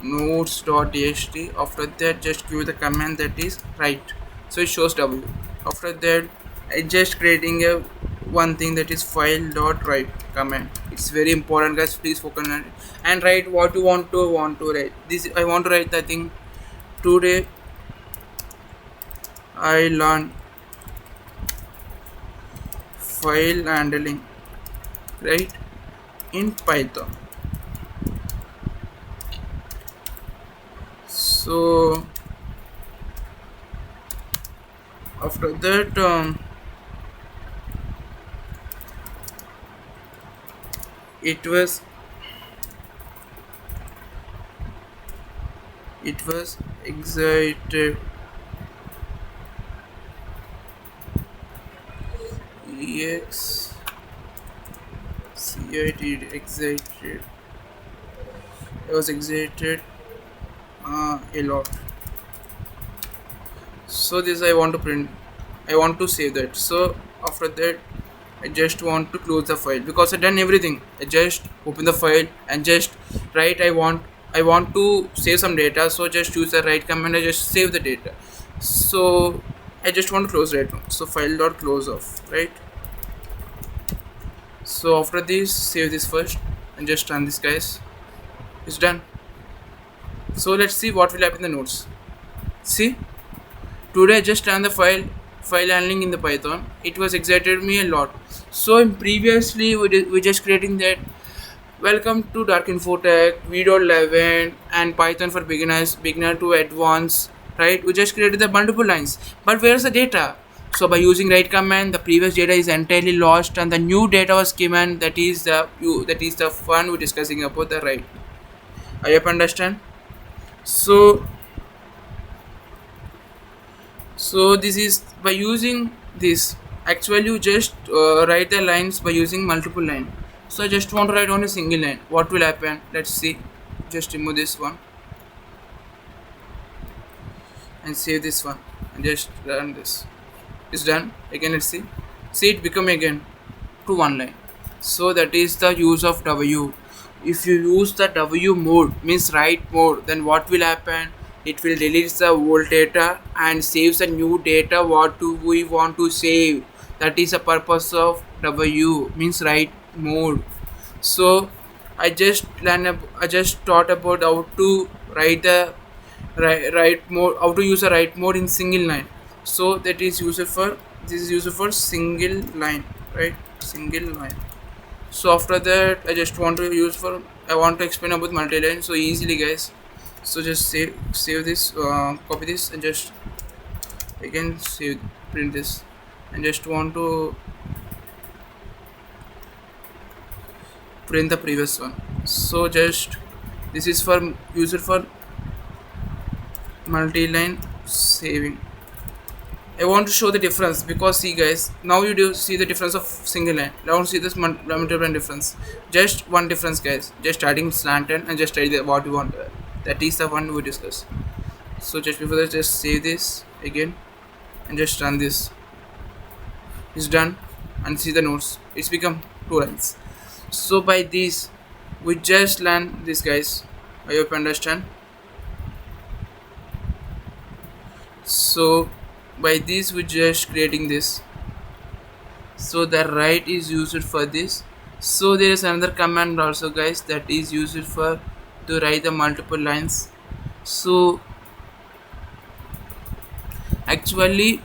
nodes.txt. After that just give the command, that is write, so it shows w. After that I just creating a one thing, that is file.write command. It's very important, guys, please focus on it and write what you want to write. This I want to write the thing, today I learned file handling, right, in Python. So after that it was excited, excited, I was excited a lot. So this I want to print, I want to save that. So after that I just want to close the file, because I done everything. I just open the file and just write, I want to save some data, so just use the write command, I just save the data. So I just want to close right now, so file.close off, right? So after this, save this first and just run this, guys. It's done. So let's see what will happen in the notes. See, today I just ran the file handling in the Python. It was excited me a lot. So in previously we just creating that welcome to Dark Infotech video 11 and Python for beginner to advanced, right? We just created the multiple lines, but where's the data? So by using write command, the previous data is entirely lost and the new data was given, that is the fun we're discussing about the write. I hope understand. So this is by using this, actually you just write the lines by using multiple line. So I just want to write on a single line. What will happen? Let's see. Just remove this one and save this one and just run this. It's done. Again let's see it become again to one line. So that is the use of W. If you use the W mode, means write mode, then what will happen? It will delete the old data and saves the new data what do we want to save. That is the purpose of W, means write mode. So I just thought about how to write the write mode, how to use a write mode in single line. So that is used for, this is used for single line, right? Single line. So after that I just want to use for, I want to explain about multi-line so easily guys. So just save this, copy this, and just again save, print this, and just want to print the previous one. So just, this is for user for multi-line saving. I want to show the difference because see guys, now you do see the difference of single line. I don't see this multi-line difference. Just one difference guys. Just adding slant and just try the what you want. That is the one we discuss. So just before that, just save this again and just run this. It's done, and see the notes. It's become 2 lines. So by this, we just learn this guys. I hope you understand. So by this we just creating this. So the write is used for this. So there is another command also guys that is used for to write the multiple lines. So actually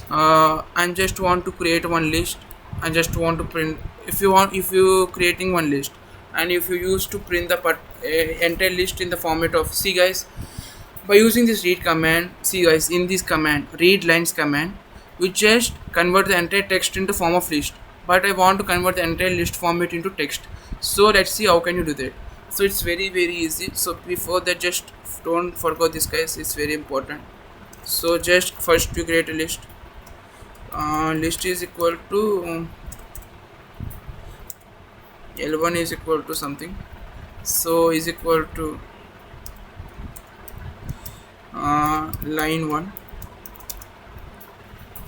I just want to create one list. I just want to print, if you want, if you creating one list and if you use to print the entire list in the format of, see guys, by using this read command, see guys, in this command read lines command, we just convert the entire text into form of list, but I want to convert the entire list format into text. So let's see how can you do that. So it's very easy. So before that, just don't forget this guys, it's very important. So just first you create a list. List is equal to L1 is equal to something, so is equal to line 1.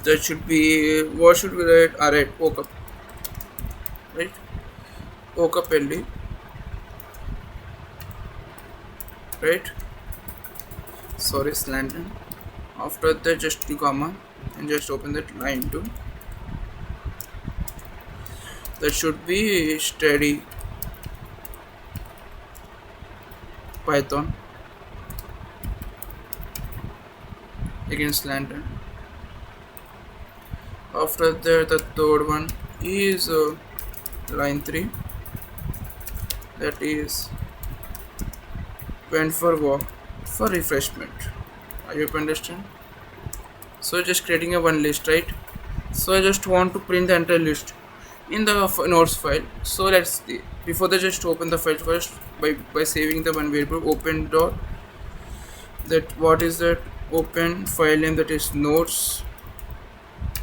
That should be, what should we write? Alright, woke up, right? Woke up LD, right? Sorry, slanted. After that, just do comma and just open that line 2. That should be steady Python, again slanted. After that, the third one is line 3, that is went for walk for refreshment. I hope you understand. So just creating a one list, right? So I just want to print the entire list in the notes file. So let's see. Before that, just open the file first by saving the one variable open dot, that what is that, open file name, that is notes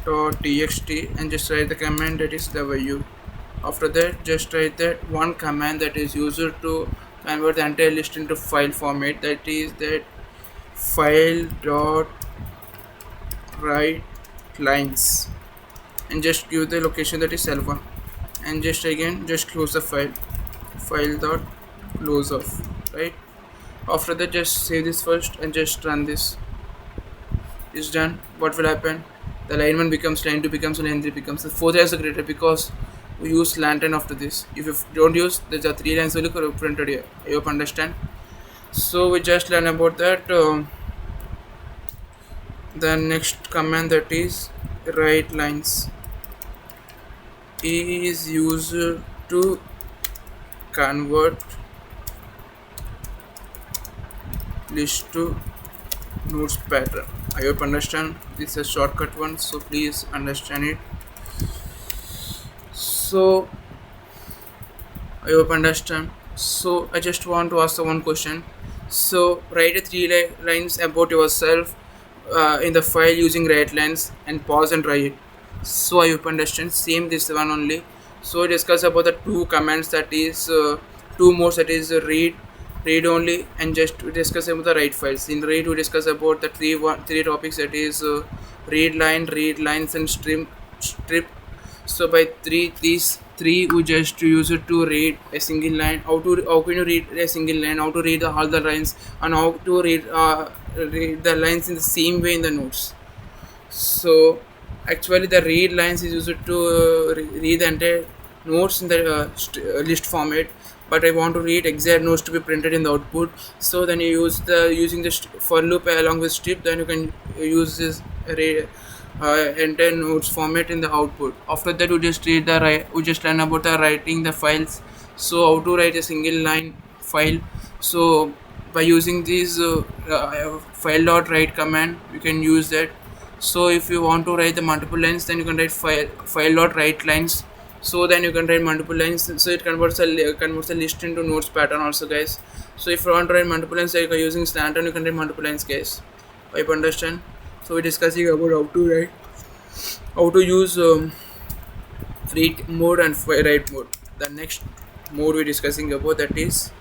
dot txt, and just write the command that is w. After that, just write that one command that is used to convert the entire list into file format, that is that file dot write lines, and just give the location that is L1, and just again just close the file dot close off, right? After that, just save this first and just run this. Is done. What will happen? The line 1 becomes line 2, becomes line 3, becomes the 4th as a greater, because we use lantern after this. If you don't use, there's a 3 lines only printed here. I hope understand. So we just learn about that. The next command, that is writelines, is used to convert list to notes pattern. I hope understand. This is a shortcut one, so please understand it. So I hope understand. So I just want to ask the one question. So write a 3 lines about yourself in the file using writelines, and pause and write it. So I hope understand. Same this one only. So discuss about the 2 commands, that is 2 modes, that is read only, and just discuss about the write files. In read, we discuss about the 3 topics, that is read line, read lines, and strip. So by these 3 we just use it to read a single line. How can you read a single line, how to read all the lines, and how to read the lines in the same way in the notes. So actually the read lines is used to read the entire notes in the list format, but I want to read exact notes to be printed in the output. So then you use the using the for loop along with strip, then you can use this enter notes format in the output. After that, we just read the we just learn about the writing the files. So how to write a single line file. So by using this file dot write command, you can use that. So if you want to write the multiple lines, then you can write file dot write lines. So then you can write multiple lines. So it converts a list into notes pattern also, guys. So if you want to write multiple lines, like using standard, you can write multiple lines, guys. I understand. So we're discussing about how to use read mode and write mode. The next mode we're discussing about, that is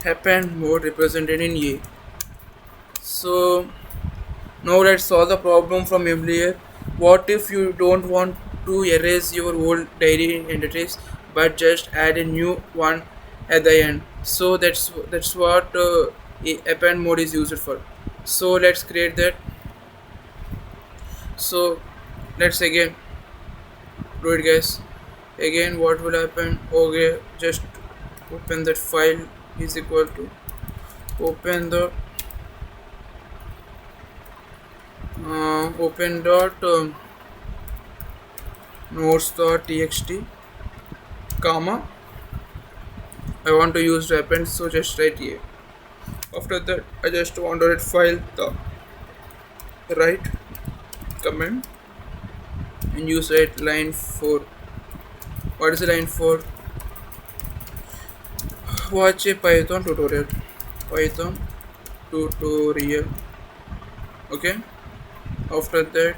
append mode, represented in A. So now let's solve the problem from earlier. What if you don't want to erase your old diary entities but just add a new one at the end? So that's what append mode is used for. So let's create that. So let's again do it, guys. Again, what will happen? Okay, just open that file is equal to open the open dot notes dot txt comma. I want to use the append, so just write here. After that, I just want to write file the write command and use it line 4. What is the line 4? Watch a Python tutorial. Okay. After that,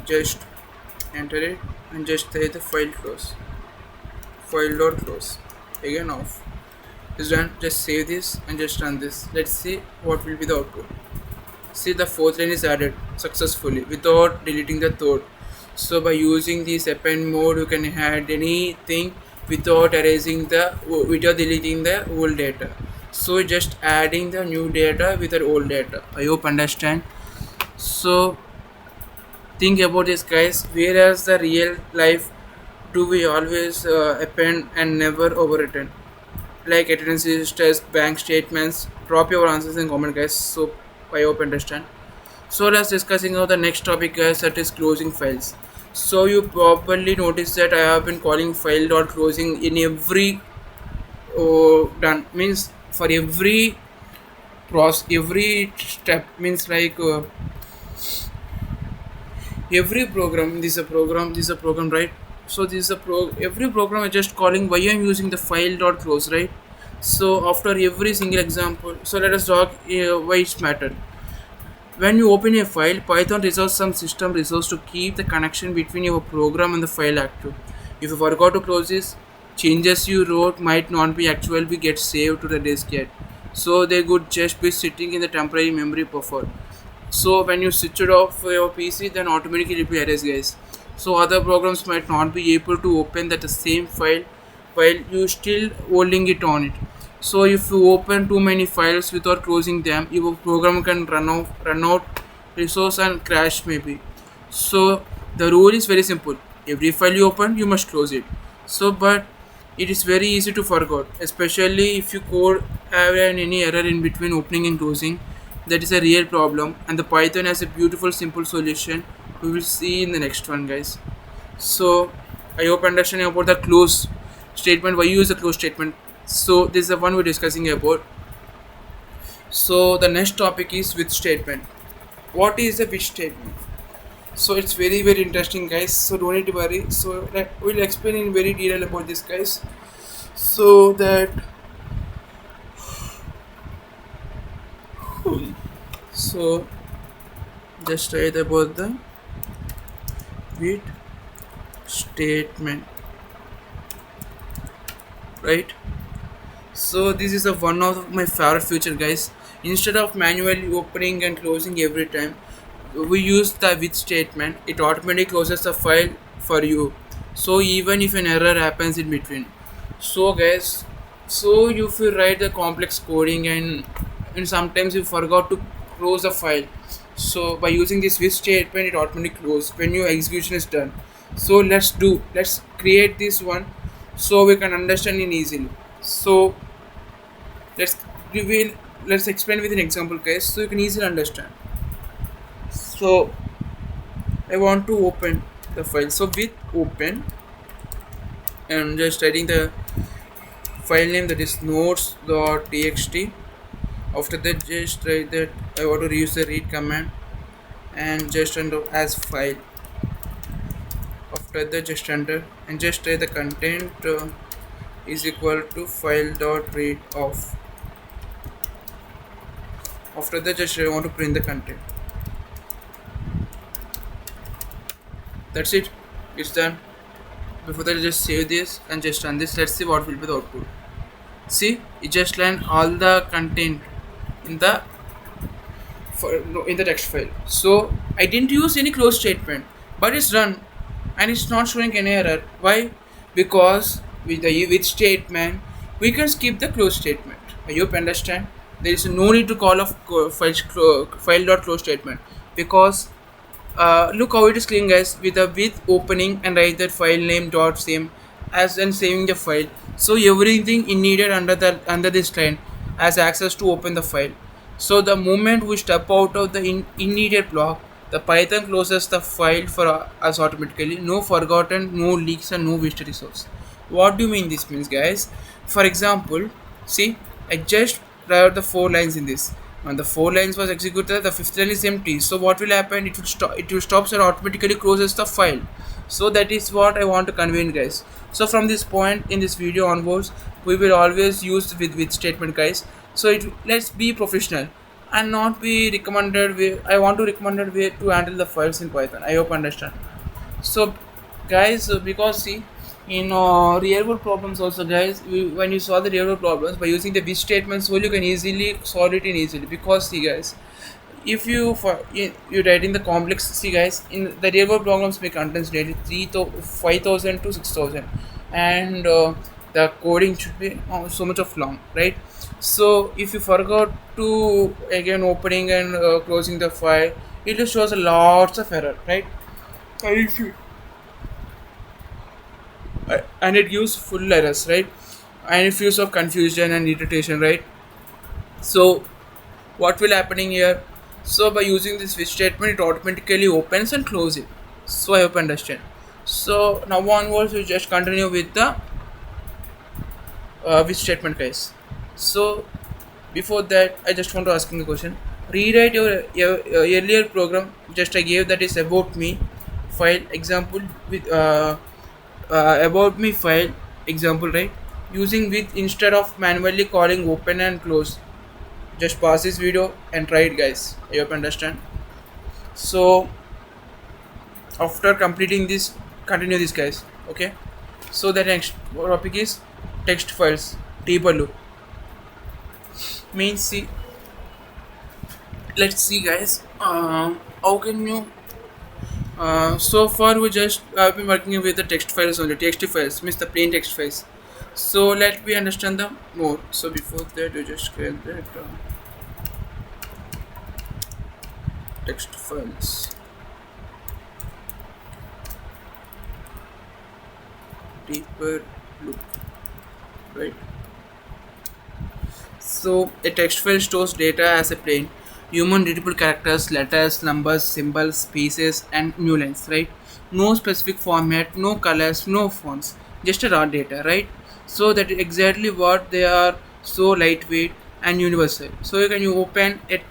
just enter it and just say the file dot close. Again off. It's done. Just save this and just run this. Let's see what will be the output. See, the fourth line is added successfully without deleting the third. So by using this append mode, you can add anything without deleting the old data. So just adding the new data with the old data. I hope understand. So think about this, guys. Whereas the real life, do we always append and never overwritten? Like attendance registers, bank statements. Drop your answers in comment, guys. So I hope understand. So let's discussing now the next topic, guys, that is closing files. So you probably noticed that I have been calling file dot closing in every done, means for every every step, means like every program. This is a program, right? So this is every program is just calling why I'm using the file dot close, right? So after every single example, so let us talk why it's mattered. When you open a file, Python reserves some system resource to keep the connection between your program and the file active. If you forgot to close this, changes you wrote might not be actually get saved to the disk yet. So they could just be sitting in the temporary memory buffer. So when you switch it off your PC, then automatically it will be erased, guys. So other programs might not be able to open that the same file while you still holding it on it. So if you open too many files without closing them, your program can run out resource and crash maybe. So the rule is very simple. Every file you open, you must close it. So but it is very easy to forget, especially if you code have any error in between opening and closing. That is a real problem, and the Python has a beautiful simple solution. We will see in the next one, guys. So I hope understanding about the close statement, why you use the close statement. So this is the one we're discussing about. So the next topic is with statement. What is the with statement? So it's very interesting, guys. So don't need to worry. So we'll explain in very detail about this, guys. So that so just write about the with statement, right? So this is one of my favorite feature, guys. Instead of manually opening and closing every time, we use the with statement. It automatically closes the file for you. So even if an error happens in between, so guys, so if you write the complex coding and sometimes you forgot to close the file, so by using this with statement, it automatically closes when your execution is done. So let's create this one. so we can understand it easily. So let's reveal let's explain with an example case so you can easily understand. So I want to open the file. So with open, I'm just writing the file name, that is notes.txt. After that, just write that I want to use the read command and just enter as file. After that, just enter and just write the content is equal to file.read off. After that, just I want to print the content. That's it. It's done. Before that, just save this and just run this. Let's see what will be the output. See, it just ran all the content in the in the text file. So I didn't use any close statement, but it's run and it's not showing any error. Why? Because with the with statement we can skip the close statement. I hope you understand. There is no need to call of file dot close statement, because look how it is clean, guys, with the with opening and write that file name dot same as and saving the file. So everything in needed under this line has access to open the file. So the moment we step out of the immediate block, the Python closes the file for us automatically. No forgotten, no leaks, and no wasted resource. What do you mean this means, guys? For example, see, I just wrote the 4 lines in this. When the 4 lines was executed, the fifth line is empty. So what will happen? It will stop. It will stop and automatically closes the file. So that is what I want to convey, guys. So from this point in this video onwards, we will always use with statement, guys. So let's be professional and not be recommended way. I want to recommended way to handle the files in Python. I hope understand. So guys, because see, in real world problems also, guys, when you solve the real world problems by using the which statements, well, you can easily solve it in easily. Because see, guys, if you write in the complex, see, guys, in the real world problems may contains daily 5,000 to 6,000, and the coding should be so much of long, right? So if you forgot to again opening and closing the file, it just shows lots of error, right? And if you and it gives full errors, right? And it feels of confusion and irritation, right? So what will happening here? So by using this switch statement, it automatically opens and closes it. So I hope you understand. So now onwards we just continue with the which statement, guys. So before that, I just want to ask you a question. Rewrite your earlier program. Just I gave that is about me file example with about me file example, right? Using with instead of manually calling open and close. Just pause this video and try it, guys. I hope you understand. So after completing this, continue this, guys. Okay. So the next topic is text files. Table loop means, see, let's see, guys, how can you so far we just have been working with the text files only. Text files means the plain text files. So let me understand them more. So before that, you just create that text files. Deeper loop, right? So a text file stores data as a plain human readable characters, letters, numbers, symbols, spaces, and new lines, right? No specific format, no colors, no fonts, just a raw data, right? So that is exactly what they are, so lightweight and universal. So you open a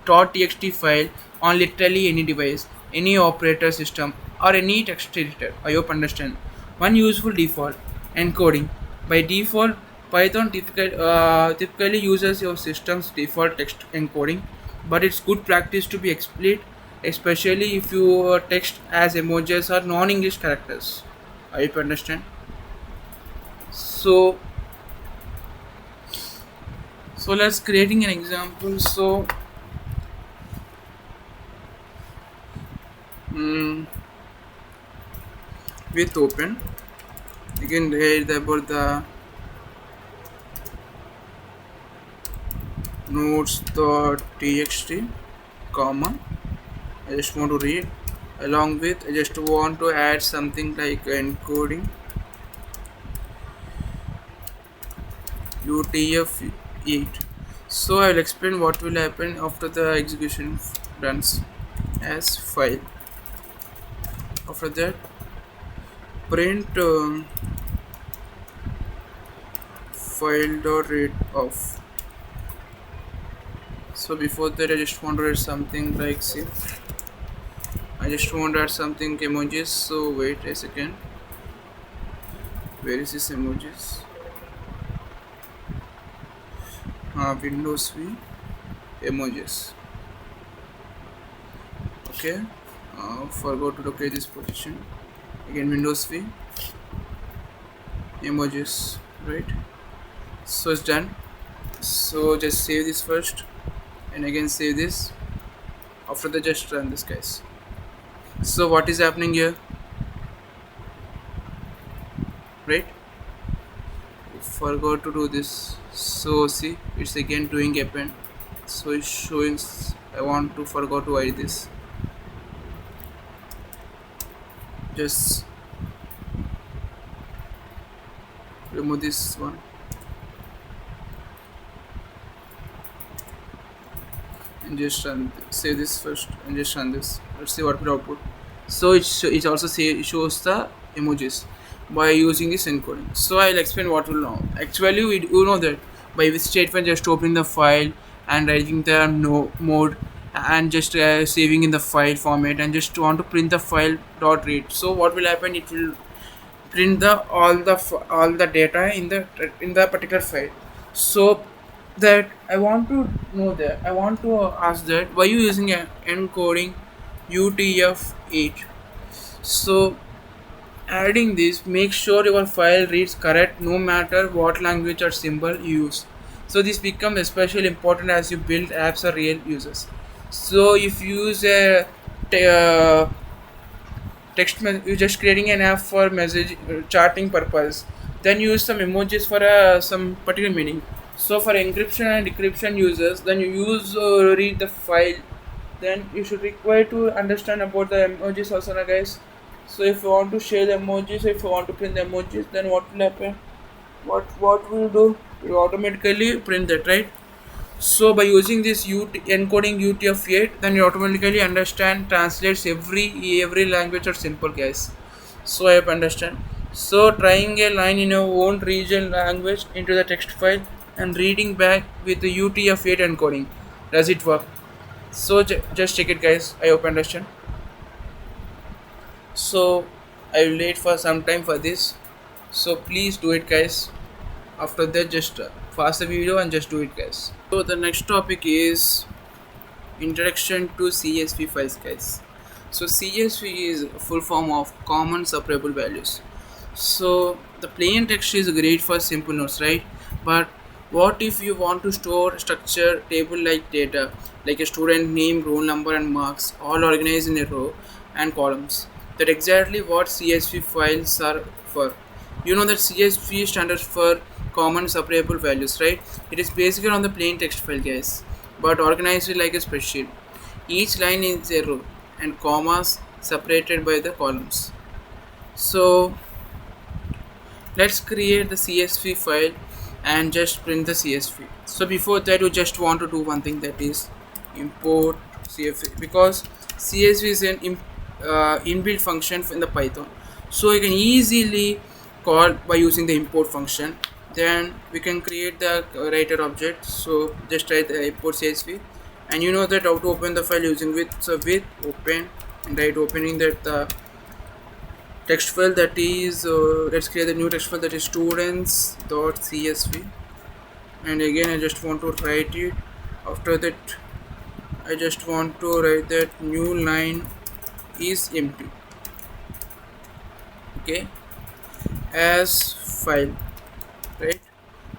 .txt file on literally any device, any operator system, or any text editor. I hope understand. One useful default encoding. By default, Python typically uses your system's default text encoding, but it's good practice to be explicit, especially if your text has emojis or non-English characters. I hope you understand. So let's creating an example. So with open, again read about the notes.txt, comma, I just want to read, along with I just want to add something like encoding UTF-8. So I will explain what will happen after the execution runs as file. After that, print file dot read off. So before that, I just want to write something like, see, I just want to add something emojis. So wait a second. Where is this emojis? Windows V emojis. Okay. Forgot to locate this position. Again, Windows V emojis. Right. So it's done. So just save this first, and again save this. After that, just run this, guys. So what is happening here? Right? Forgot to do this. So see, it's again doing append. So it's showing. I want to forgot to hide this. Just remove this one. And just run, save this first and just run this. Let's see what will output. So it also shows the emojis by using this encoding. So I'll explain what will now. Actually, you know that by this statement, just opening the file and writing the no mode and just saving in the file format and just want to print the file dot read. So what will happen? It will print the all the data in the particular file. So that I want to know that I want to ask that why you using a encoding UTF-8. So adding this, make sure your file reads correct no matter what language or symbol you use. So this becomes especially important as you build apps for real users. So if you use a you're just creating an app for message charting purpose, then use some emojis for some particular meaning. So for encryption and decryption users, then you use read the file, then you should require to understand about the emojis also, na guys. So if you want to share the emojis, if you want to print the emojis, then what will happen? What will do? You automatically print that, right? So by using this encoding UTF-8, then you automatically understand translates every language or simple, guys. So I have understand. So trying a line in your own region language into the text file and reading back with the UTF-8 encoding. Does it work? So just check it, guys. I hope understand. So I will wait for some time for this. So please do it, guys. After that, just pause the video and just do it, guys. So the next topic is introduction to CSV files, guys. So CSV is a full form of common separable values. So the plain text is great for simple notes, right? But what if you want to store structured table like data, like a student name, roll number and marks all organized in a row and columns? That exactly what CSV files are for. You know that CSV stands for common separable values, right? It is basically on the plain text file, guys, but organized like a spreadsheet. Each line is a row and commas separated by the columns. So let's create the CSV file and just print the CSV. So before that, you just want to do one thing, that is import CSV, because CSV is an inbuilt function in the Python. So you can easily call by using the import function. Then we can create the writer object. So just write the import CSV, and you know that how to open the file using with open, and write opening that text file, that is let's create the new text file, that is students.csv, and again I just want to write it. After that, I just want to write that new line is empty, okay, as file, right?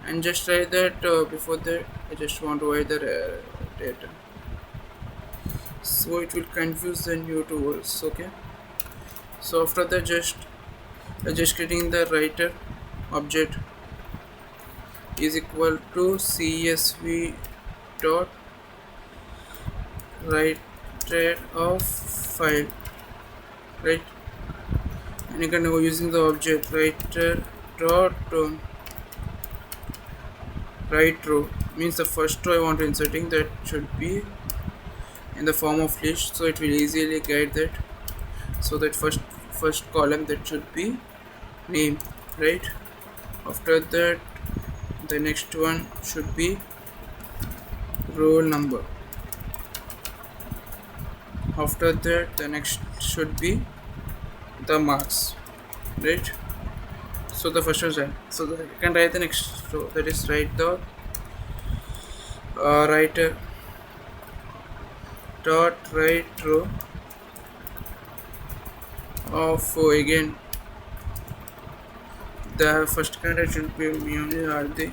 And just write that before that I just want to write the data, so it will confuse the new two words, okay. So after that, just creating the writer object is equal to CSV dot writer of file, right? And you can go using the object writer dot right row means the first row I want to inserting, that should be in the form of list, so it will easily guide that. So that first column, that should be name, right? After that the next one should be roll number. After that the next should be the marks, right? So the first is done. So you can write the next row, that is write the writer dot write row of again the first candidate should be me only Hardik,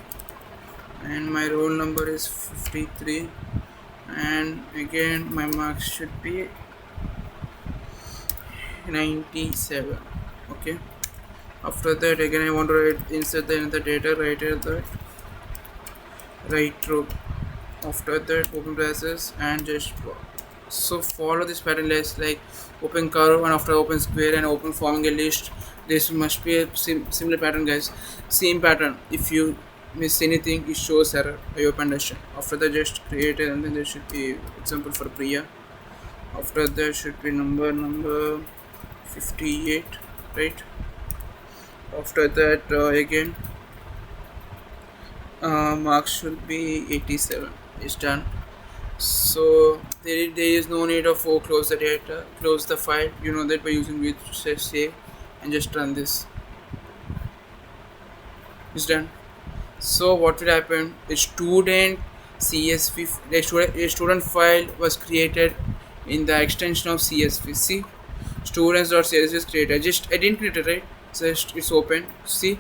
and my roll number is 53, and again my marks should be 97. Okay. After that again I want to write insert the data writer that right row. After that open braces and just so follow this pattern list like open curve and after open square and open forming a list. This must be a similar pattern, guys, same pattern. If you miss anything, it shows error. I hope understand. After that just create it, and then there should be example for Priya. After that should be number 58, right? After that again marks should be 87. It's done. So there is no need of close the data, close the file. You know that by using which save and just run this. It's done. So what will happen? A student CSV, a student file was created in the extension of CSV. See, students.csv is created. I didn't create it, right? Just it's open. See,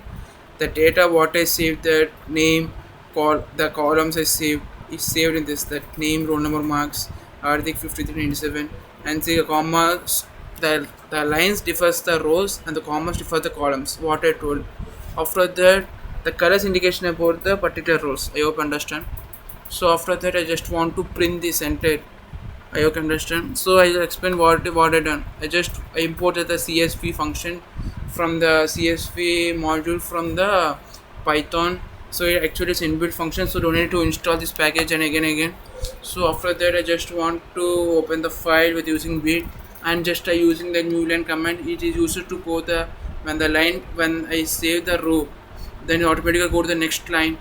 the data what I saved, that name, the columns I saved is saved in this, that name, roll number, marks, Hardik 5397, and see the commas, the lines differs the rows and the commas differ the columns, what I told. After that the colors indication about the particular rows. I hope understand. So after that I just want to print this entire. I hope understand. So I will explain what I done. I imported the CSV function from the CSV module from the Python. So it actually is inbuilt function, so don't need to install this package and again. So after that I just want to open the file with using bit, and just using the new line command. It is used to go the when I save the row, then automatically go to the next line.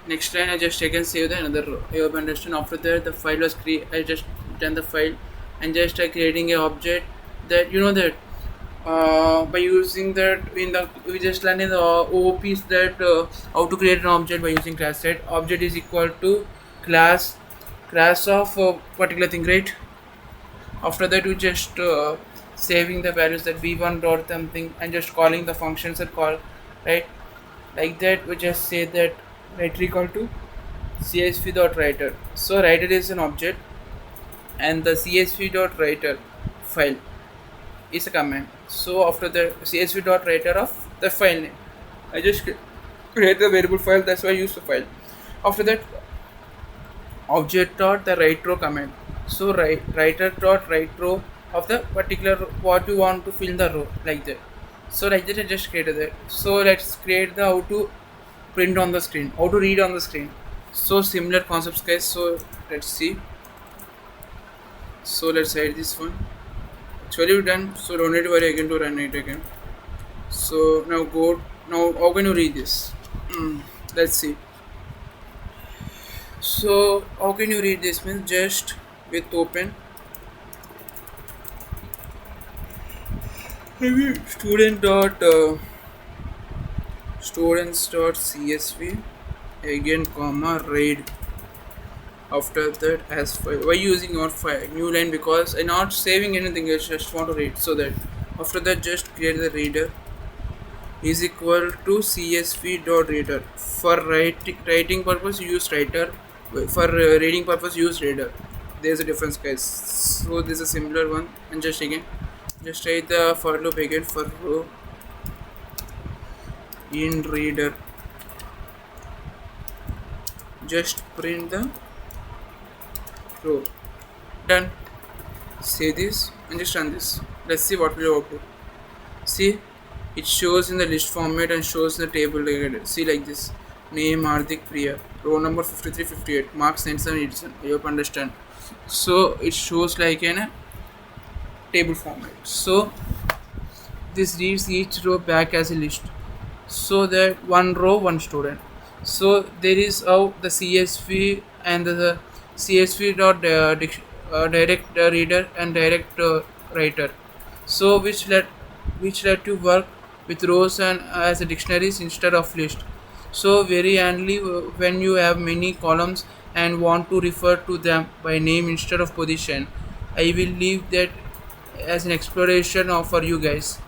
I just again save the another row. I hope understand. After that the file was I just done the file and just creating a object that you know that by using that we just learned in the OOPs that how to create an object by using class set. Object is equal to class of particular thing, right? After that we just saving the values that v1 dot something and just calling the functions that call, right? Like that we just say that writer equal to csv dot writer. So writer is an object and the csv dot writer file is a command. So after the csv dot writer of the file name, I just create the variable file, that's why I use the file. After that object dot the write row command. So writer dot write row of the particular what you want to fill in the row, like that. So like that I just created that. So let's create the how to print on the screen, how to read on the screen. So similar concepts, guys. So let's see. So let's hide this one. Actually we're done, so don't need to worry again to run it again. So now how can you read this? Let's see. So how can you read this? Means just with open maybe students dot csv again comma read. After that as file, why using your file new line, because I'm not saving anything, I just want to read. So that after that just create the reader is equal to csv dot reader. For writing purpose use writer, for reading purpose use reader. There's a difference, guys. So this is a similar one, and just write the for loop again for row in reader, just print the row. Done. Save this and just run this. Let's see what will output. See, it shows in the list format and shows the table. See like this. name Hardik Priya, row number 5358, marks 9787. I hope understand. So it shows like in a table format. So this reads each row back as a list, so that one row one student. So there is how the CSV and the CSV dot direct reader and direct writer, so which let you work with rows and as a dictionaries instead of list. So very handy when you have many columns and want to refer to them by name instead of position. I will leave that as an exploration for you guys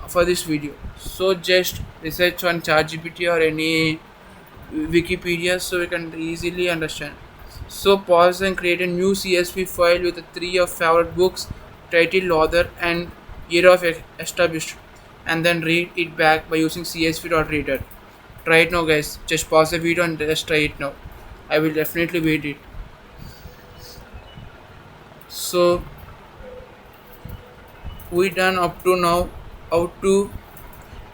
for this video. So just research on ChatGPT or any Wikipedia so you can easily understand. So pause and create a new CSV file with the three of favorite books, title, author, and year of established, and then read it back by using CSV.reader. Try it now, guys. Just pause the video and just try it now. I will definitely wait it. So we done up to now how to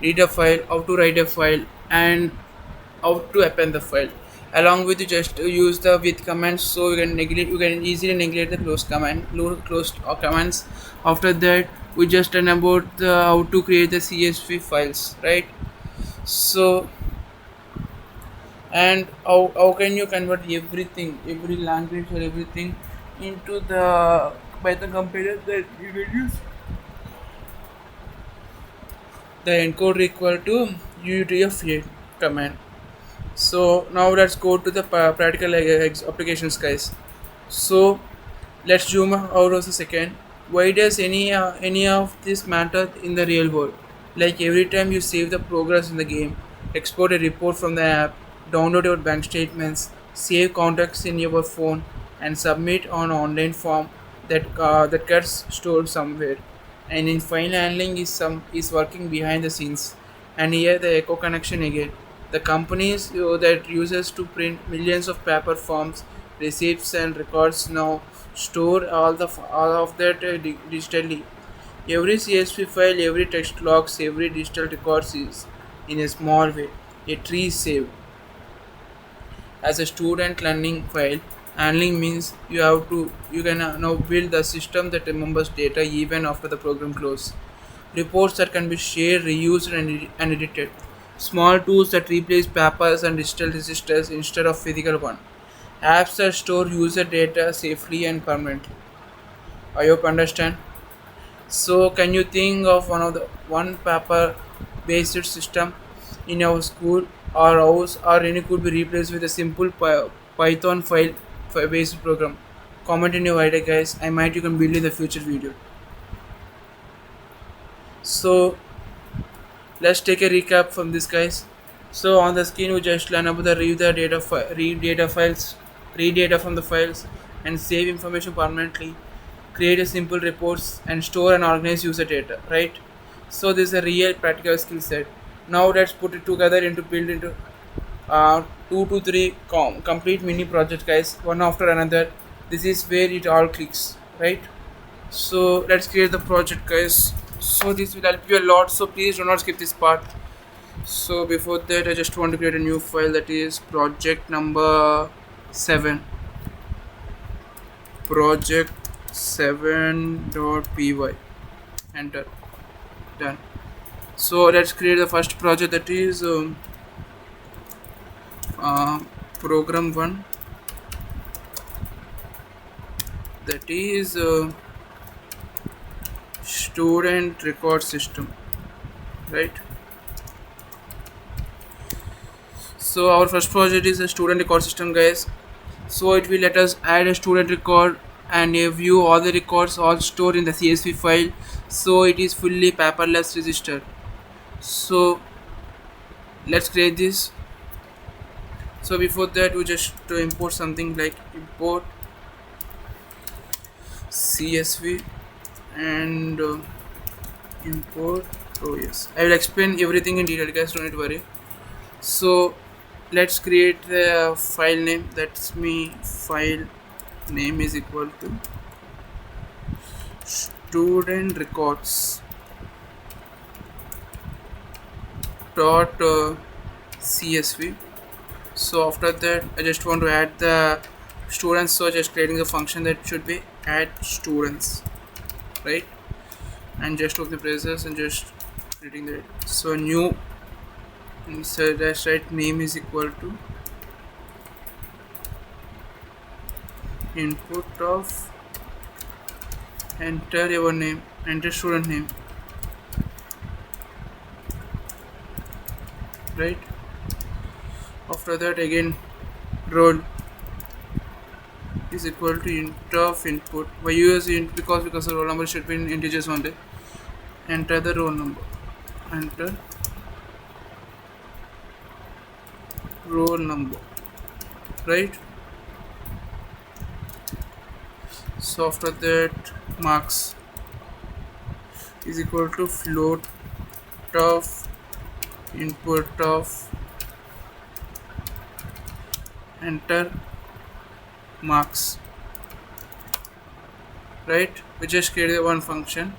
read a file, how to write a file, and how to append the file. Along with you just use the with commands, so you can easily neglect the closed commands. After that, we just learn about the how to create the CSV files, right? So and how can you convert everything, every language or everything into the Python compiler that you will use the encoder equal to UTF-8 command. So now let's go to the practical applications, guys. So let's zoom out of a second. Why does any of this matter in the real world? Like every time you save the progress in the game, export a report from the app, download your bank statements, save contacts in your phone, and submit on online form that gets stored somewhere. And in file handling is working behind the scenes. And here the echo connection again. The companies that uses to print millions of paper forms, receipts, and records now store all of that digitally. Every CSV file, every text logs, every digital record is in a small way a tree saved. As a student learning file handling means you can now build the system that remembers data even after the program closes. Reports that can be shared, reused, and edited. Small tools that replace papers and digital registers instead of physical one. Apps that store user data safely and permanently. I hope understand. So can you think of one paper based system in our school or house, or any could be replaced with a simple Python file based program? Comment in your idea, guys. I might you can build in the future video. So let's take a recap from this, guys. So on the screen we just learn about the read data files, read data from the files, and save information permanently, create a simple reports, and store and organize user data, right? So this is a real practical skill set. Now let's put it together into build into 2 to 3 complete mini project, guys, one after another. This is where it all clicks, right? So let's create the project, guys. So this will help you a lot, so please do not skip this part. So before that I just want to create a new file, that is project number 7, project7.py. Enter. Done. So let's create the first project, that is program 1, that is student record system, right? So our first project is a student record system, guys. So it will let us add a student record and view all the records all stored in the CSV file, so it is fully paperless register. So let's create this. So before that we just to import something like import CSV and import. Oh yes, I will explain everything in detail, guys, don't worry. So let's create the file name. That's me file name is equal to student records dot CSV, So after that I just want to add the students, so just creating a function that should be add students, right? And just of the braces and just creating that. So new, so that's right, name is equal to input of enter your name, enter student name, right? After that again roll is equal to int of input. Why you use int? Because the roll number should be in integers only. Enter the roll number, enter roll number, right? So after that marks is equal to float of input of enter marks, right? We just created one function.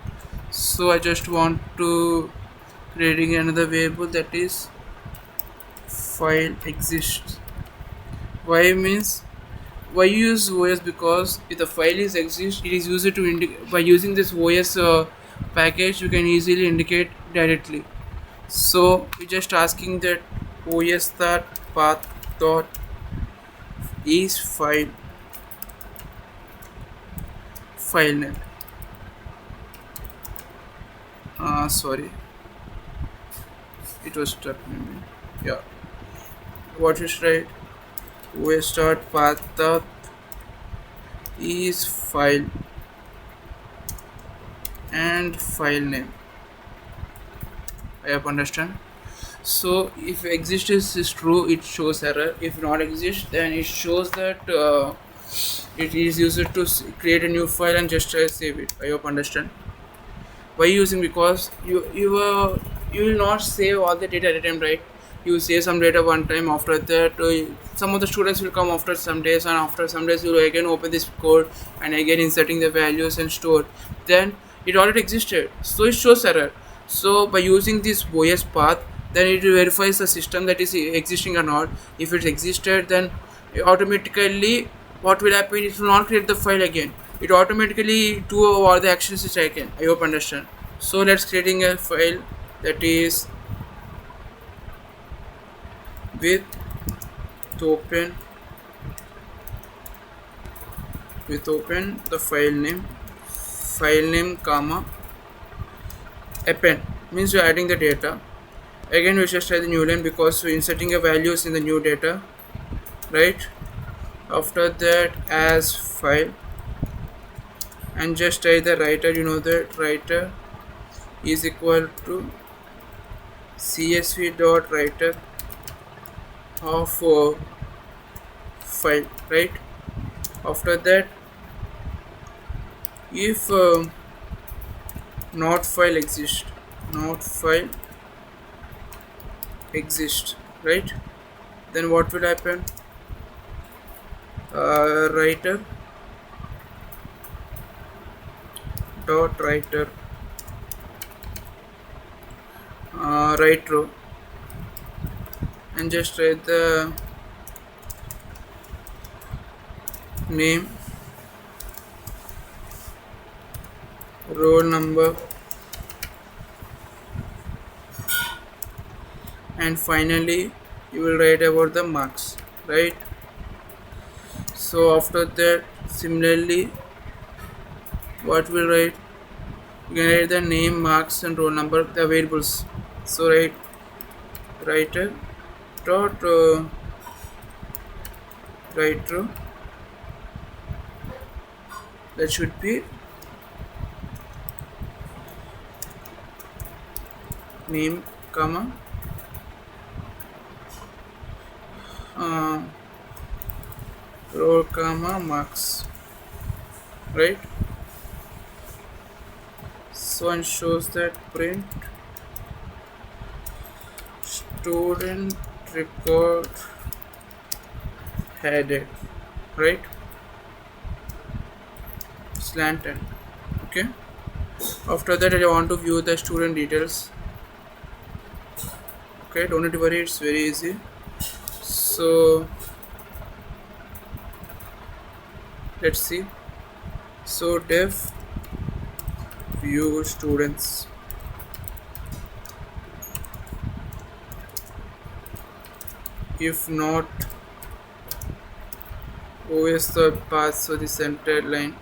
So I just want to creating another variable, that is file exists. Why means, why use OS? Because if the file is exist, it is used to indicate. By using this OS package you can easily indicate directly. So we just asking that OS that path dot is file name. Sorry, it was stuck maybe. Yeah, what is right? OS dot path dot is file and file name. I have understand. So if exist is true, it shows error. If not exist, then it shows that it is used to create a new file and just save it. I hope understand. Why using? Because you will not save all the data at a time, right? You save some data one time. After that some of the students will come after some days, and after some days you will again open this code and again inserting the values and store. Then it already existed, so it shows error. So by using this OS path, then it verifies the system that is existing or not. If it existed, then automatically what will happen, it will not create the file again. It automatically do all the actions which I can. I hope understand. So let's creating a file that is with open the file name comma append, means you're adding the data. Again we just try the new line because we're inserting a values in the new data, right? After that as file, and just try the writer. You know that writer is equal to CSV dot writer of file, right? After that if not file exist, right? Then what will happen? Writer dot writer write row, and just write the name, roll number, and finally you will write about the marks, right? So after that similarly what will write, you can write the name, marks and roll number, the variables. So write writer dot write row, that should be name comma roll comma marks, right? So and shows that print student record headed, right? Slanted. Okay, after that I want to view the student details. Okay, don't need to worry, it's very easy. So let's see. So def view students, if not OS the path, so the center line.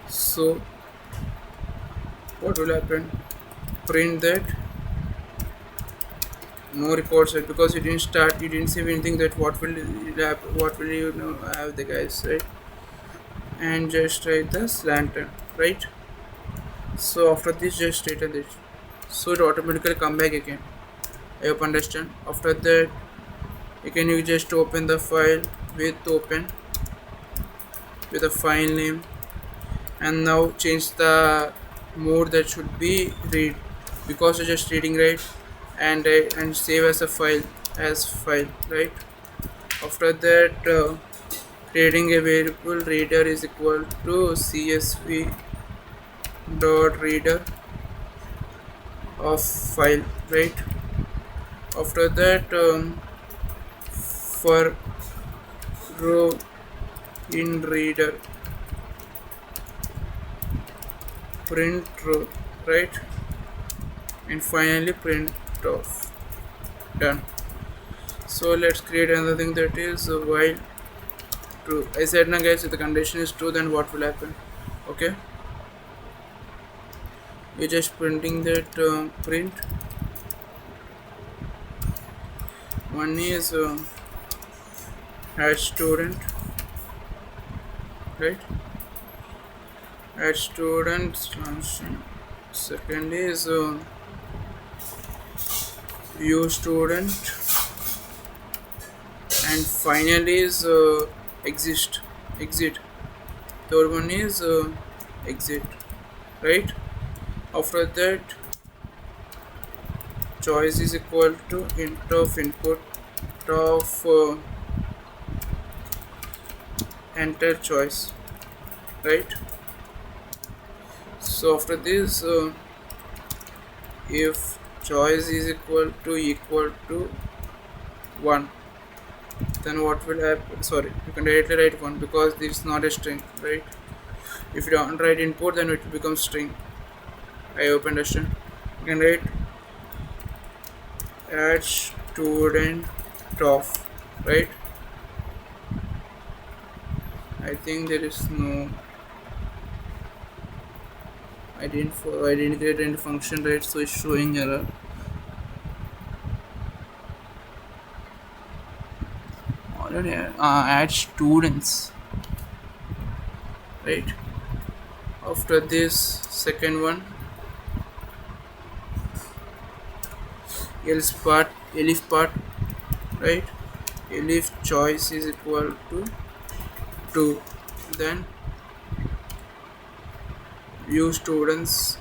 So what will happen? Print that no reports yet, because you didn't start, you didn't save anything. That what will you know have the guys, right? And just write the slanted, right? So after this just return this, so it automatically come back again. I hope understand. After that again you just open the file with open with a file name, and now change the mode, that should be read, because you're just reading, right? And save as a file, right? After that creating a variable reader is equal to CSV dot reader of file, right? After that for row in reader print row, right? And finally print off. Done. So let's create another thing, that is while true. I said now guys, if the condition is true, then what will happen? Okay, we're just printing that print. One is add student, right? Add student function. Second is view student, and finally is exit. Third one is exit, right? After that choice is equal to int of input of enter choice, right? So after this if choice is equal to 1, then what will happen? Sorry, you can directly write 1, because this is not a string, right? If you don't write input, then it becomes string. I hope understand. You can write add student of, right? I think there is no, I didn't create any function, right? So it's showing error. Already add students, right? After this second one, elif part, right? Elif choice is equal to 2, then view students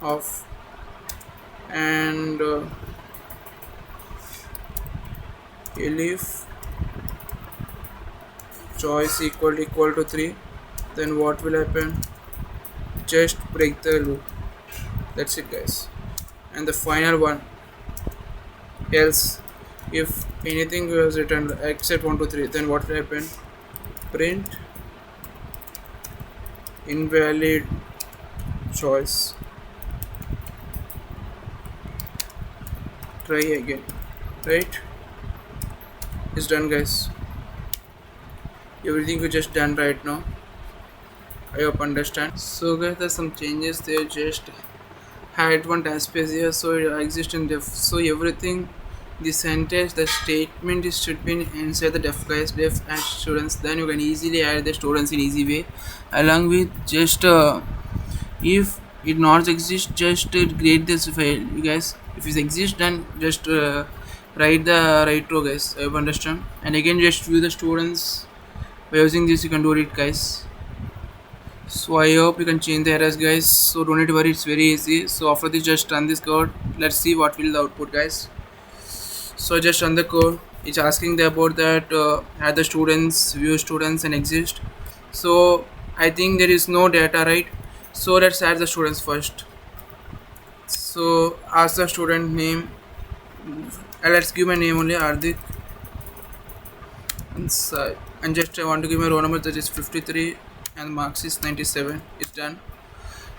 of, and elif choice equal to 3, then what will happen? Just break the loop. That's it guys. And the final one, else if anything was returned except 1 2 3, then what will happen? Print invalid choice. Try again, right? It's done guys. Everything we just done right now. I hope understand. So guys, there's some changes there. Just had one task space here, so it exists in def. So everything, the sentence, the statement is should be inside the def guys. Def add students. Then you can easily add the students in easy way. Along with just if it not exist, just create this file, you guys. If it exists, then just write the right row guys. I hope understand. And again, just view the students. By using this, you can do it guys. So I hope you can change the errors guys, so don't need to worry, it's very easy. So after this, just run this code. Let's see what will the output guys. So just run the code. It's asking the about that add the students, view students and exist. So I think there is no data, right? So let's add the students first. So ask the student name. Let's give my name only, Ardik. Inside. And just I want to give my roll number, that is 53, and marks is 97. It's done.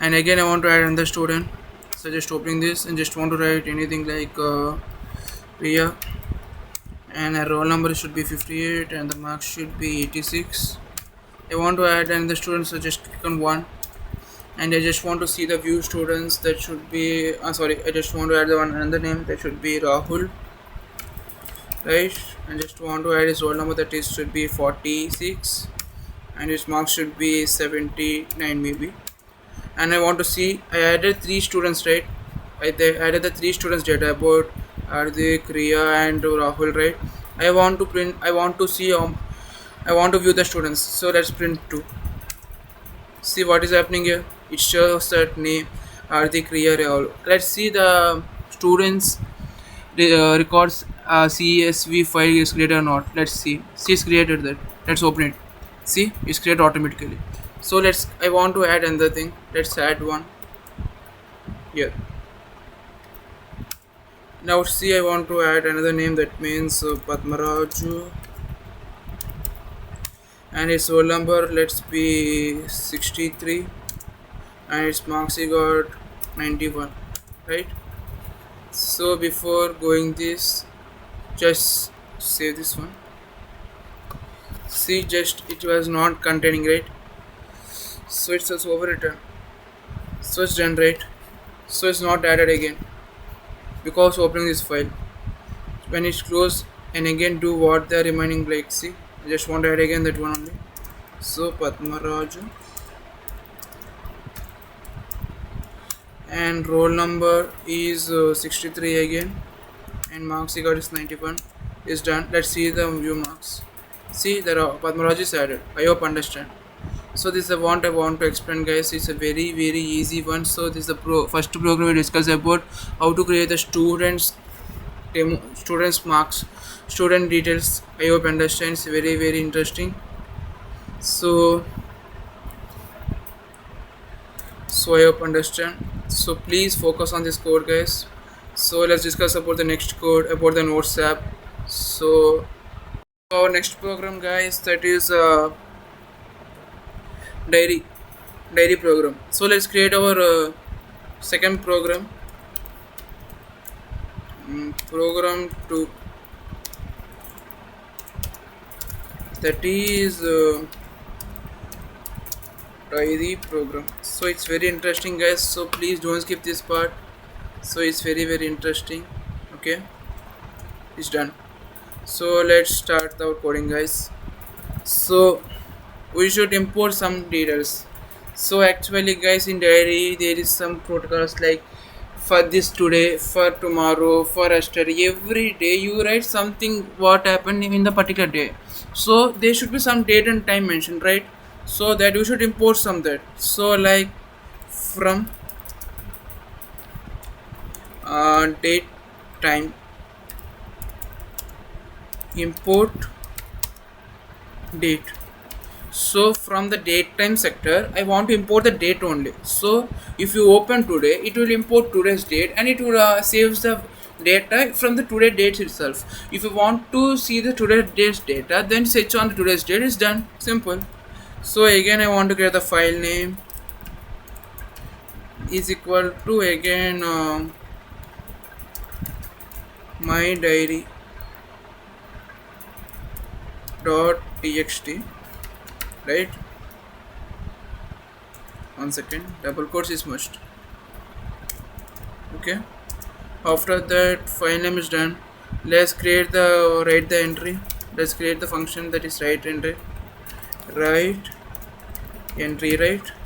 And again I want to add another student. So just opening this and just want to write anything like Priya, and her roll number should be 58 and the marks should be 86. I want to add another student, so just click on one, and I just want to see the view students, that should be I just want to add the one another name, that should be Rahul, right? And just want to add his roll number, that is should be 46, and his marks should be 79 maybe. And I want to see, I added three students, right? Added the three students data about Hardik, Riya and Rahul, right? I want to print, I want to see I want to view the students, so let's print 2. See what is happening here. It shows that name Hardik, Riya, Rahul. Let's see the students records CSV file is created or not. Let's see. See, it's created that. Let's open it. See, it's created automatically. So I want to add another thing. Let's add one here. Now see, I want to add another name, that means Padmaraju, and his roll number, let's be 63, and its marks he got 91, right? So before going this, just save this one. See, just it was not containing, right? So it's also overwritten, so it's done, right? So it's not added again because opening this file. When it's closed, and again do what the remaining, like see, I just want to add again that one only. So Padmaraju, and roll number is 63 again, and marks he got is 91. Is done. Let's see the view marks. See, there are Padmaraju is added. I hope understand. So this is the one I want to explain, guys. It's a very easy one. So this is the first program we discuss about how to create the students marks, student details. I hope understand. It's very interesting. So I hope understand. So please focus on this code, guys. So let's discuss about the next code, about the notes app. So our next program, guys, that is diary program. So let's create our second program, program 2, that is diary program. So it's very interesting, guys, so please don't skip this part. So it's very interesting. Okay, it's done. So let's start our coding, guys. So we should import some details. So actually, guys, in diary there is some protocols, like for this today, for tomorrow, for yesterday. Every day you write something what happened in the particular day. So there should be some date and time mentioned, right? So that you should import some that. So like from date time, import date. So from the date time sector, I want to import the date only. So if you open today, it will import today's date, and it will saves the data from the today date itself. If you want to see the today date's data, then search on the today's date. Is done. Simple. So again, I want to create the file name is equal to again my diary dot txt, right? 1 second, double quotes is must. Okay, after that file name is done. Let's write the entry. Let's create the function, that is write entry.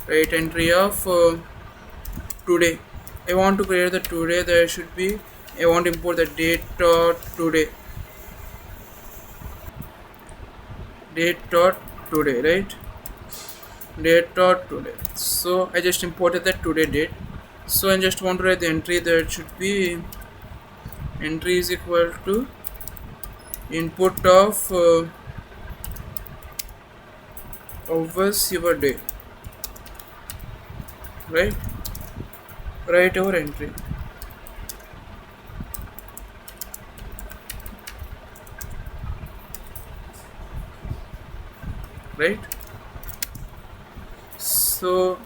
Write entry of today. I want to create the today. There should be, I want to import the date dot today, right? Date dot today. So I just imported the today date. So I just want to write the entry, that should be entry is equal to input of how was your day. right? Write our entry, right? So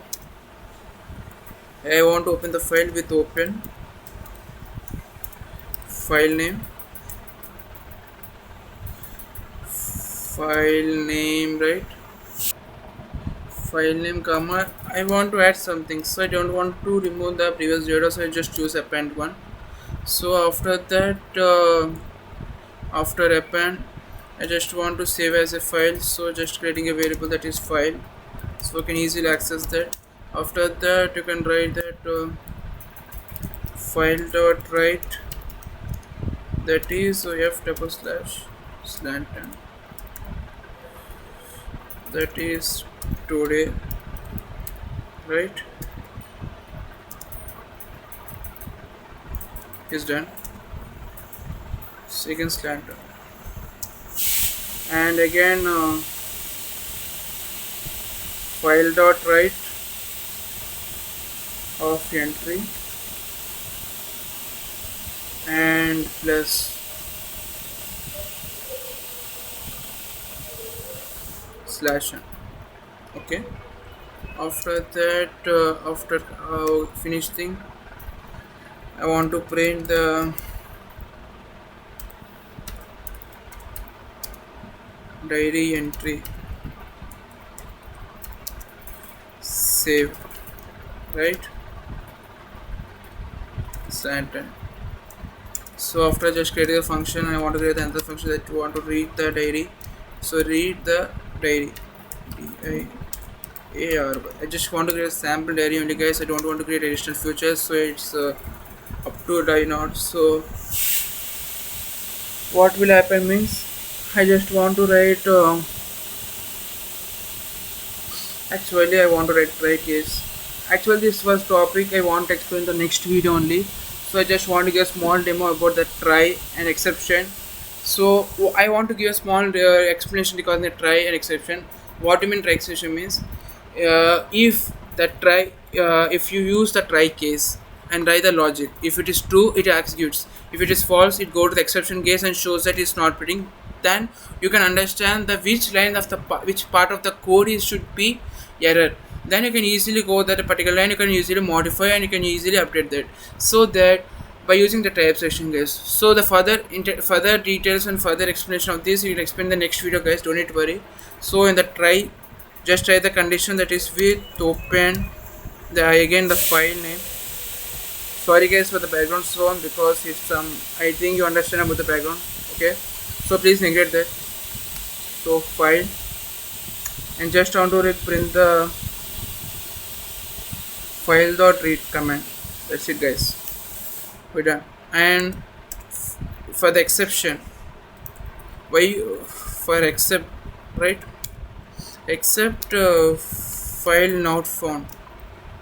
I want to open the file with open file name, right? File name comma. I want to add something, so I don't want to remove the previous data, so I just choose append one. So after that, after append, I just want to save as a file, so just creating a variable that is file, so you can easily access that. After that, you can write that file dot write, that is f double slash slant n, that is today, right? Is done. Second slant n. And again file dot write of entry and plus slash n. Okay, after that, after finish thing, I want to print the diary entry save, right? Slant n. So after just creating a function, I want to create another function that want to read the diary. So read the diary, DIAR. I just want to create a sample diary only, guys. I don't want to create additional features, so it's up to die not. So what will happen means, I just want to write actually I want to write try case. Actually this was topic I want to explain the next video only, so I just want to give a small demo about the try and exception. So I want to give a small explanation regarding the try and exception. What do you mean try exception means, if the try, if you use the try case and write the logic, if it is true it executes, if it is false it go to the exception case and shows that it's not printing. Then you can understand the which line of the which part of the code is should be error. Then you can easily go that particular line, you can easily modify and you can easily update that, so that by using the type section, guys. So the further details and further explanation of this you will explain in the next video, guys, don't need to worry. So in the try, just try the condition that is with open the again the file name. Sorry guys for the background sound, because it's some, I think you understand about the background, okay, so please neglect that. So file, and just want to print the file dot read command. That's it, guys, we're done. And for the exception, why for except, right, except file not found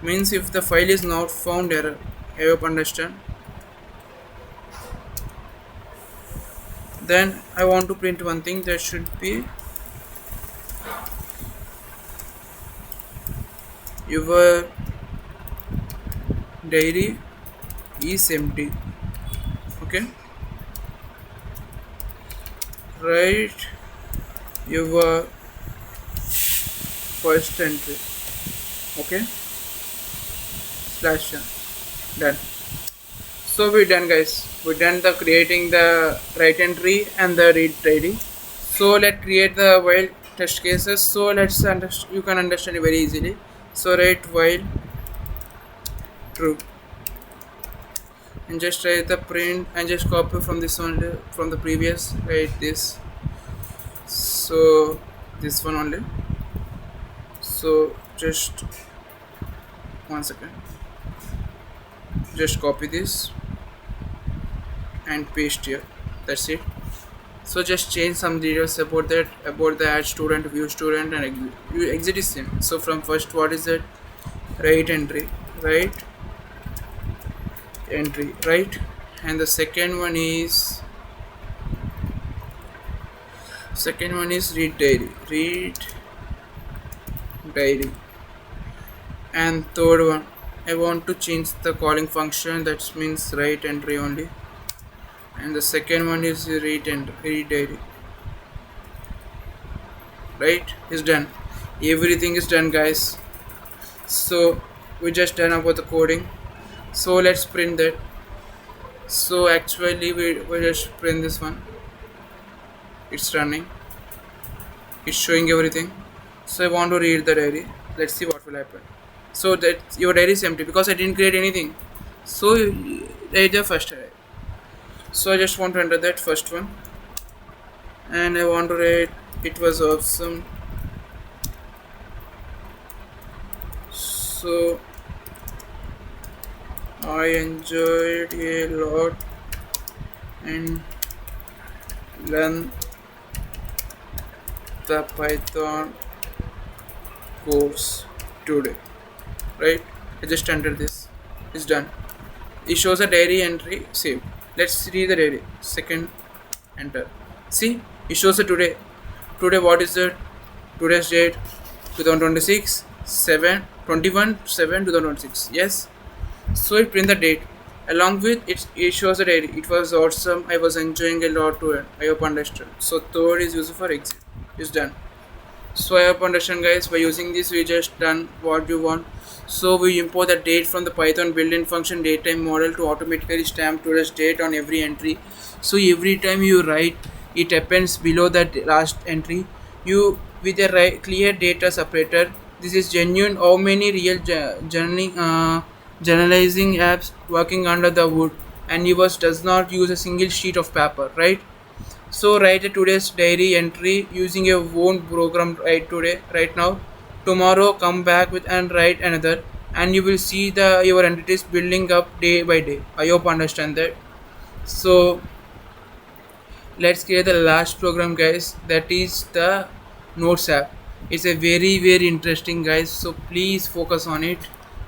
means if the file is not found error. I hope understand. Then I want to print one thing, that should be your diary is empty. Okay, write your first entry. Okay, slash n. Done. So we're done, guys. We're done the creating the write entry and the read diary. So let's create the while test cases. So let's you can understand it very easily. So write while true, and just write the print and just copy from this only, from the previous, write this. So this one only. So just 1 second, just copy this and paste here. That's it. So just change some details about that, about the add student, view student, and exit is same. So from first, what is that? Write entry, right? Entry, right? And the second one is read diary, And third one, I want to change the calling function, that means write entry only. And the second one is read diary. Right, is done. Everything is done, guys. So we just done about the coding. So let's print that. So actually we just print this one. It's running, it's showing everything. So I want to read the diary. Let's see what will happen. So that your diary is empty because I didn't create anything. So write the first diary. So I just want to enter that first one, and I want to write it was awesome. So I enjoyed a lot and learn the Python course today. Right? I just entered this. It's done. It shows a diary entry saved. Let's read the diary. Second enter. See, it shows the today. Today what is the today's date? 2026 7 21 7 2026. Yes. So it print the date. Along with it shows the diary. It was awesome. I was enjoying a lot to it. I hope understood. So third is used for exit. It's done. So I hope understand, guys. By using this we just done what you want. So we import the date from the Python built-in function datetime model to automatically stamp today's date on every entry. So every time you write, it appends below that last entry. You with a clear data separator. This is genuine. How many real generalizing apps working under the wood, and yours does not use a single sheet of paper, right? So write a today's diary entry using your own program right today, right now. Tomorrow come back with and write another, and you will see the your entities building up day by day. I hope understand that. So let's create the last program, guys. That is the notes app. It's a very interesting, guys. So please focus on it.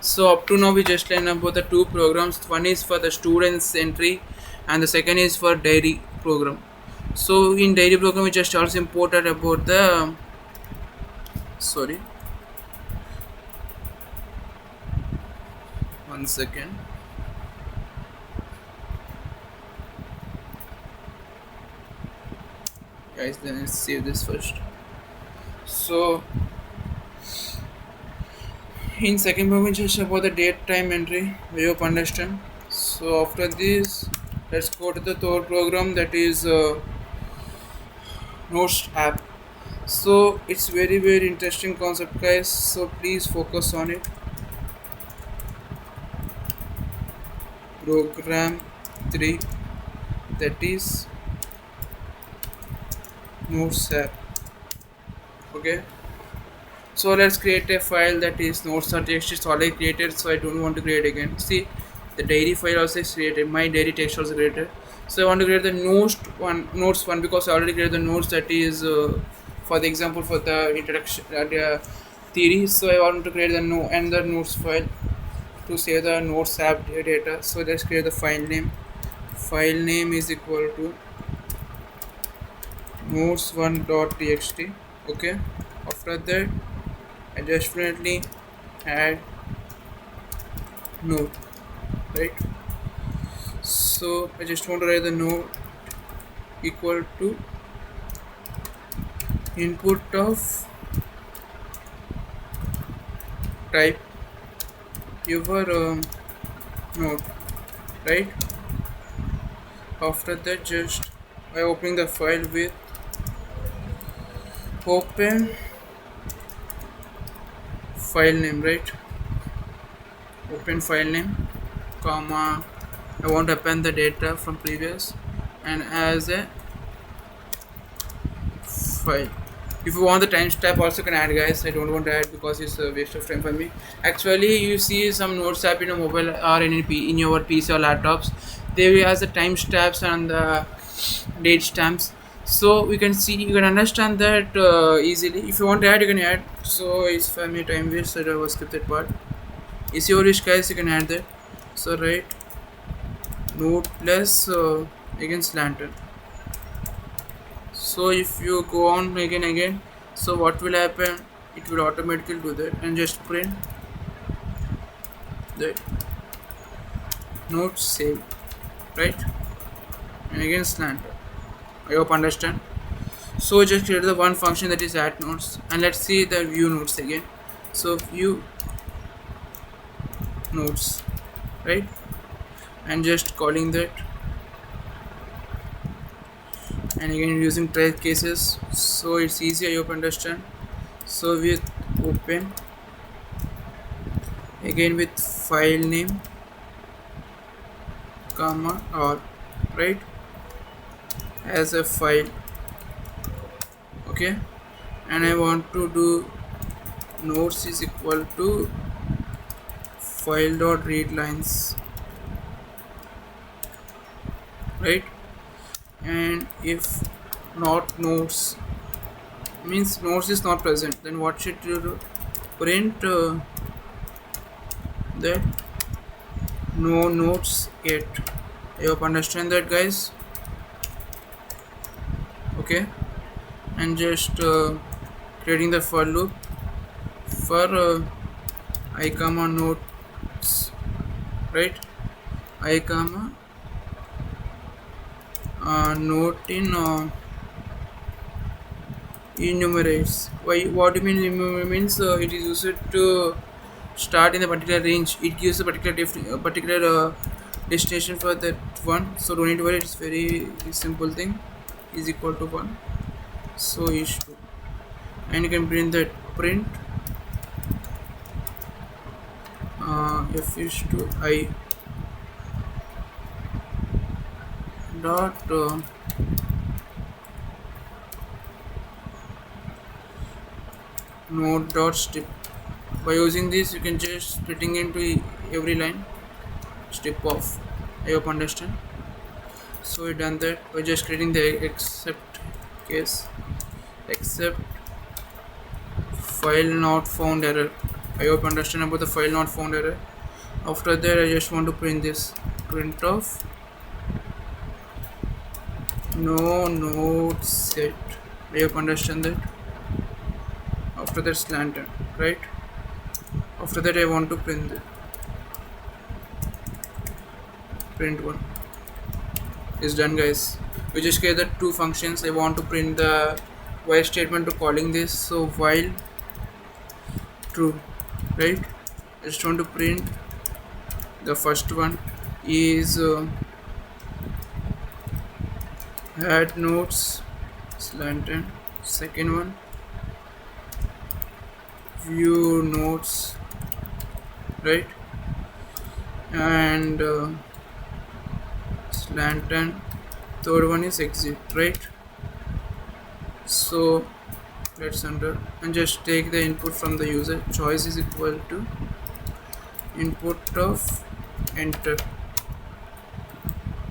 So up to now we just learned about the two programs. One is for the students entry, and the second is for diary program. So in diary program we just also imported about the sorry, one second. Guys, then let's save this first. So in second program just about the date time entry. I hope understand. So after this, let's go to the third program, that is notes app. So it's very interesting concept, guys. So please focus on it. Program 3, that is notes app. Okay. So let's create a file that is notes.txt. It's already created, so I don't want to create again. See, the diary file also is created. My diary text also created. So I want to create the notes one because I already created the notes, that is for the example for the introduction theory. So I want to create the another notes file to save the notes app data. So let's create the file name. File name is equal to notes1.txt. Okay. After that, I definitely add note, right? So I just want to write the note equal to input of type your note, right? After that, just by opening the file with open file name, right? Open file name, comma, I want to append the data from previous and as a file. If you want the timestamp also can add, guys. I don't want to add because it's a waste of time for me. Actually, you see some notes app in a mobile or in your PC or laptops. There has the timestamps and the date stamps. So we can see, you can understand that easily. If you want to add, you can add. So it's for me time waste, so I will skip that part. It's your wish, guys. You can add that. So write note plus against lantern. So if you go on again, so what will happen? It will automatically do that and just print that notes saved, right? And again slanter. I hope understand. So just create the one function that is add nodes, and let's see the view nodes again. So view nodes, right? And just calling that, and again using try cases, so it's easy. I hope understand. So with open, again with file name comma or, right, as a file, okay, and I want to do nodes is equal to file dot read lines, right? And if not nodes means nodes is not present, then what should you do? Print that no nodes yet. I hope understand that, guys. Okay, and just creating the for loop for I comma nodes, right? I comma note in enumerates. Why? What do you mean enumerate means? It is used to start in a particular range. It gives a particular destination for that one. So don't need to worry. It's very simple thing. Is equal to 1. So is 2, and you can print that print f is to I dot node dot strip. By using this, you can just splitting into every line strip off. I hope understand. So we done that by just creating the except case, except file not found error. I hope understand about the file not found error. After that, I just want to print this, print of no node set. I hope understand that. After that slanted, right? After that I want to print it. Print one is done, guys. We just create the two functions. I want to print the while statement to calling this, so while true, right? I just want to print the first one is add nodes slanted, second one view nodes, right? And slanted, third one is exit, right? So let's enter and just take the input from the user. Choice is equal to input of enter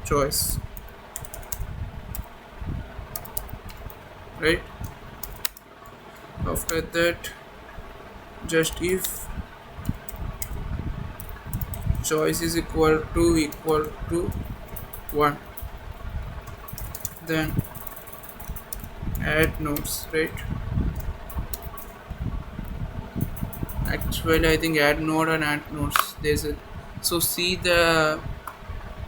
choice, right? After that, just if choice is equal to 1, then add nodes, right? Actually I think add node and add nodes, there's a, so see the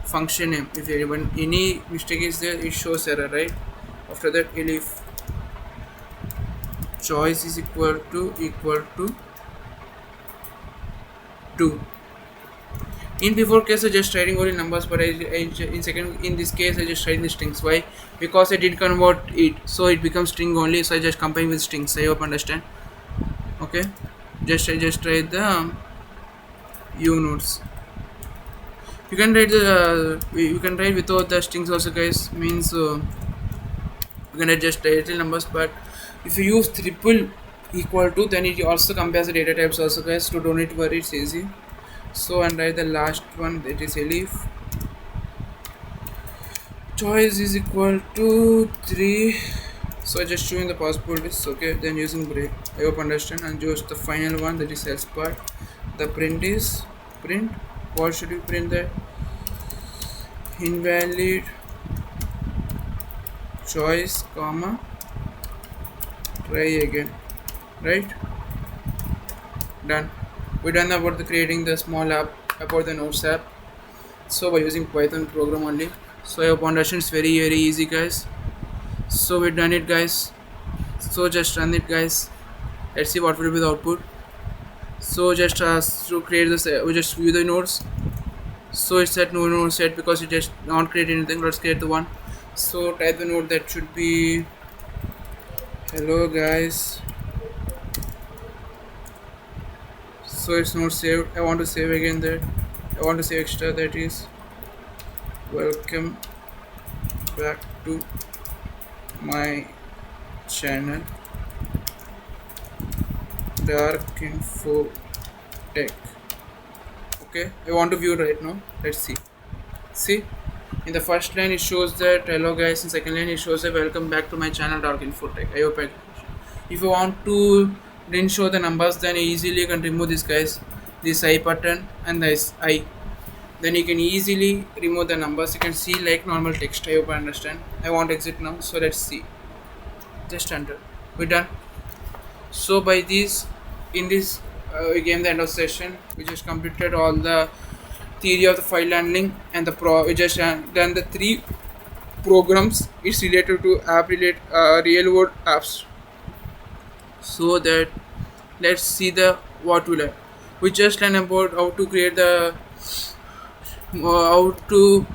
function name. If any mistake is there, it shows error, right? After that, if choice is equal to 2. In before case I just writing only numbers, but in this case I just writing the strings. Why? Because I did convert it, so it becomes string only, so I just combine with strings. I hope understand. Okay, I just write the u nodes. You can write the you can write without the strings also, guys. Means you can write just directly numbers, but if you use triple equal to, then it also compares the data types also, guys. So don't need to worry, it's easy. So and write the last one, that is elif choice is equal to 3. So I just showing the possibilities, okay, then using break. I hope understand. And just the final one, that is else part. The print is print, what should we print? That invalid choice comma try again, right? Done. We done about the creating the small app about the notes app. So by using Python program only. So I hope understand it's very easy, guys. So we done it, guys. So just run it, guys. Let's see what will be the output. So just to create this, we just view the nodes. So it's set no node set because you just not create anything. Let's create the one. So type the node that should be hello guys. So it's not saved. I want to save again that. I want to save extra, that is welcome back to my channel dark info tech. Okay, I want to view right now. Let's see in the first line it shows that hello guys. In second line it shows that welcome back to my channel dark info tech. I hope if you want to didn't show the numbers, then easily you can remove this, guys, this I button and this I, then you can easily remove the numbers. You can see like normal text. I hope I understand. I want to exit now, so let's see. Just enter. We're done. So by this, in this we came the end of session. We just completed all the theory of the file handling and the we just done the 3 programs. It's related to app related real world apps. So that let's see the what we learn. We just learn about how to create the how to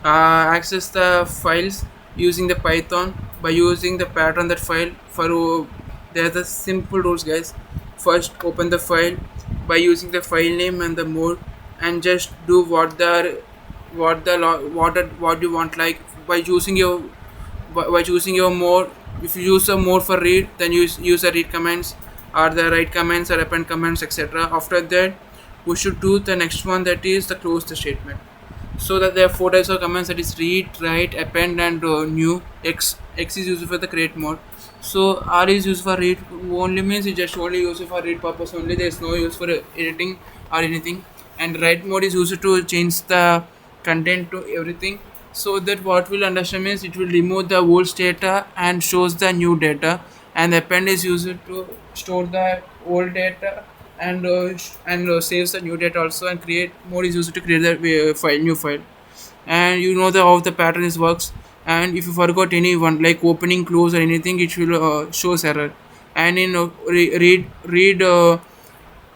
access the files using the Python by using the pattern that file for there are the simple rules, guys. First open the file by using the file name and the mode, and just do what you want, like by choosing your choosing your mode. If you use a mode for read, then use the read commands or the write commands or append commands, etc. After that we should do the next one, that is the close the statement. So that there are 4 types of commands, that is read, write, append and new. X is used for the create mode. So R is used for read only, means it just only used for read purpose only. There is no use for editing or anything. And write mode is used to change the content to everything. So that what will understand means it will remove the old data and shows the new data. And append is used to store the old data and saves the new data also. And create mode is used to create the new file. And you know how the pattern is works. And if you forgot any one like opening, close or anything, it will shows error. And in read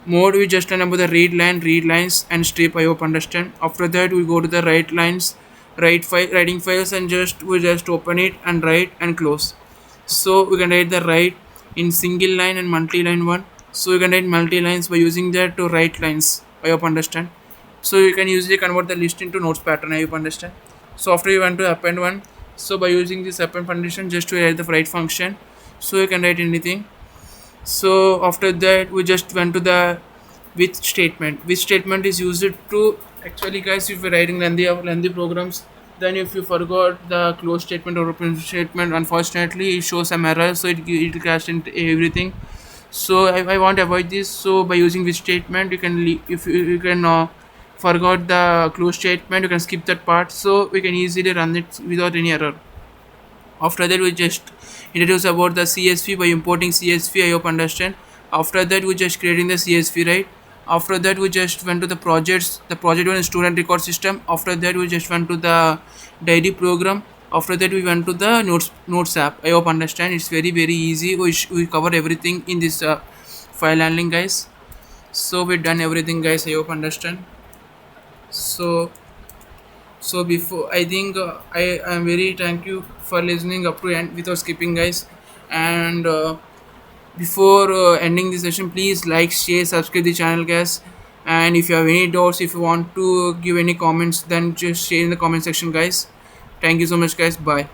mode we just learn about the read line, read lines and strip. I hope understand. After that we go to the write lines, writing files, and we just open it and write and close. So we can write the write in single line and multi-line one. So you can write multi-lines by using that to write lines. I hope understand. So you can usually convert the list into notes pattern. I hope understand. So after you want to append one, so by using this append condition, just to write the write function, so you can write anything. So after that we just went to the with statement. With statement is used to actually, guys, if you're writing lengthy programs, then if you forgot the close statement or open statement, unfortunately it shows some error, so it will crash into everything. So I want to avoid this. So by using with statement, you can if you can forgot the close statement, you can skip that part, so we can easily run it without any error. After that we just introduce about the CSV by importing CSV. I hope understand. After that we just creating the CSV, right? After that we just went to the projects. The project one is student record system. After that we just went to the diary program. After that we went to the notes app. I hope understand. It's very easy. We cover everything in this file handling, guys. So we done everything, guys. I hope understand. So before, I think I am very thank you for listening up to end without skipping, guys. And before ending this session, please like, share, subscribe the channel, guys. And if you have any doubts, if you want to give any comments, then just share in the comment section, guys. Thank you so much, guys. Bye.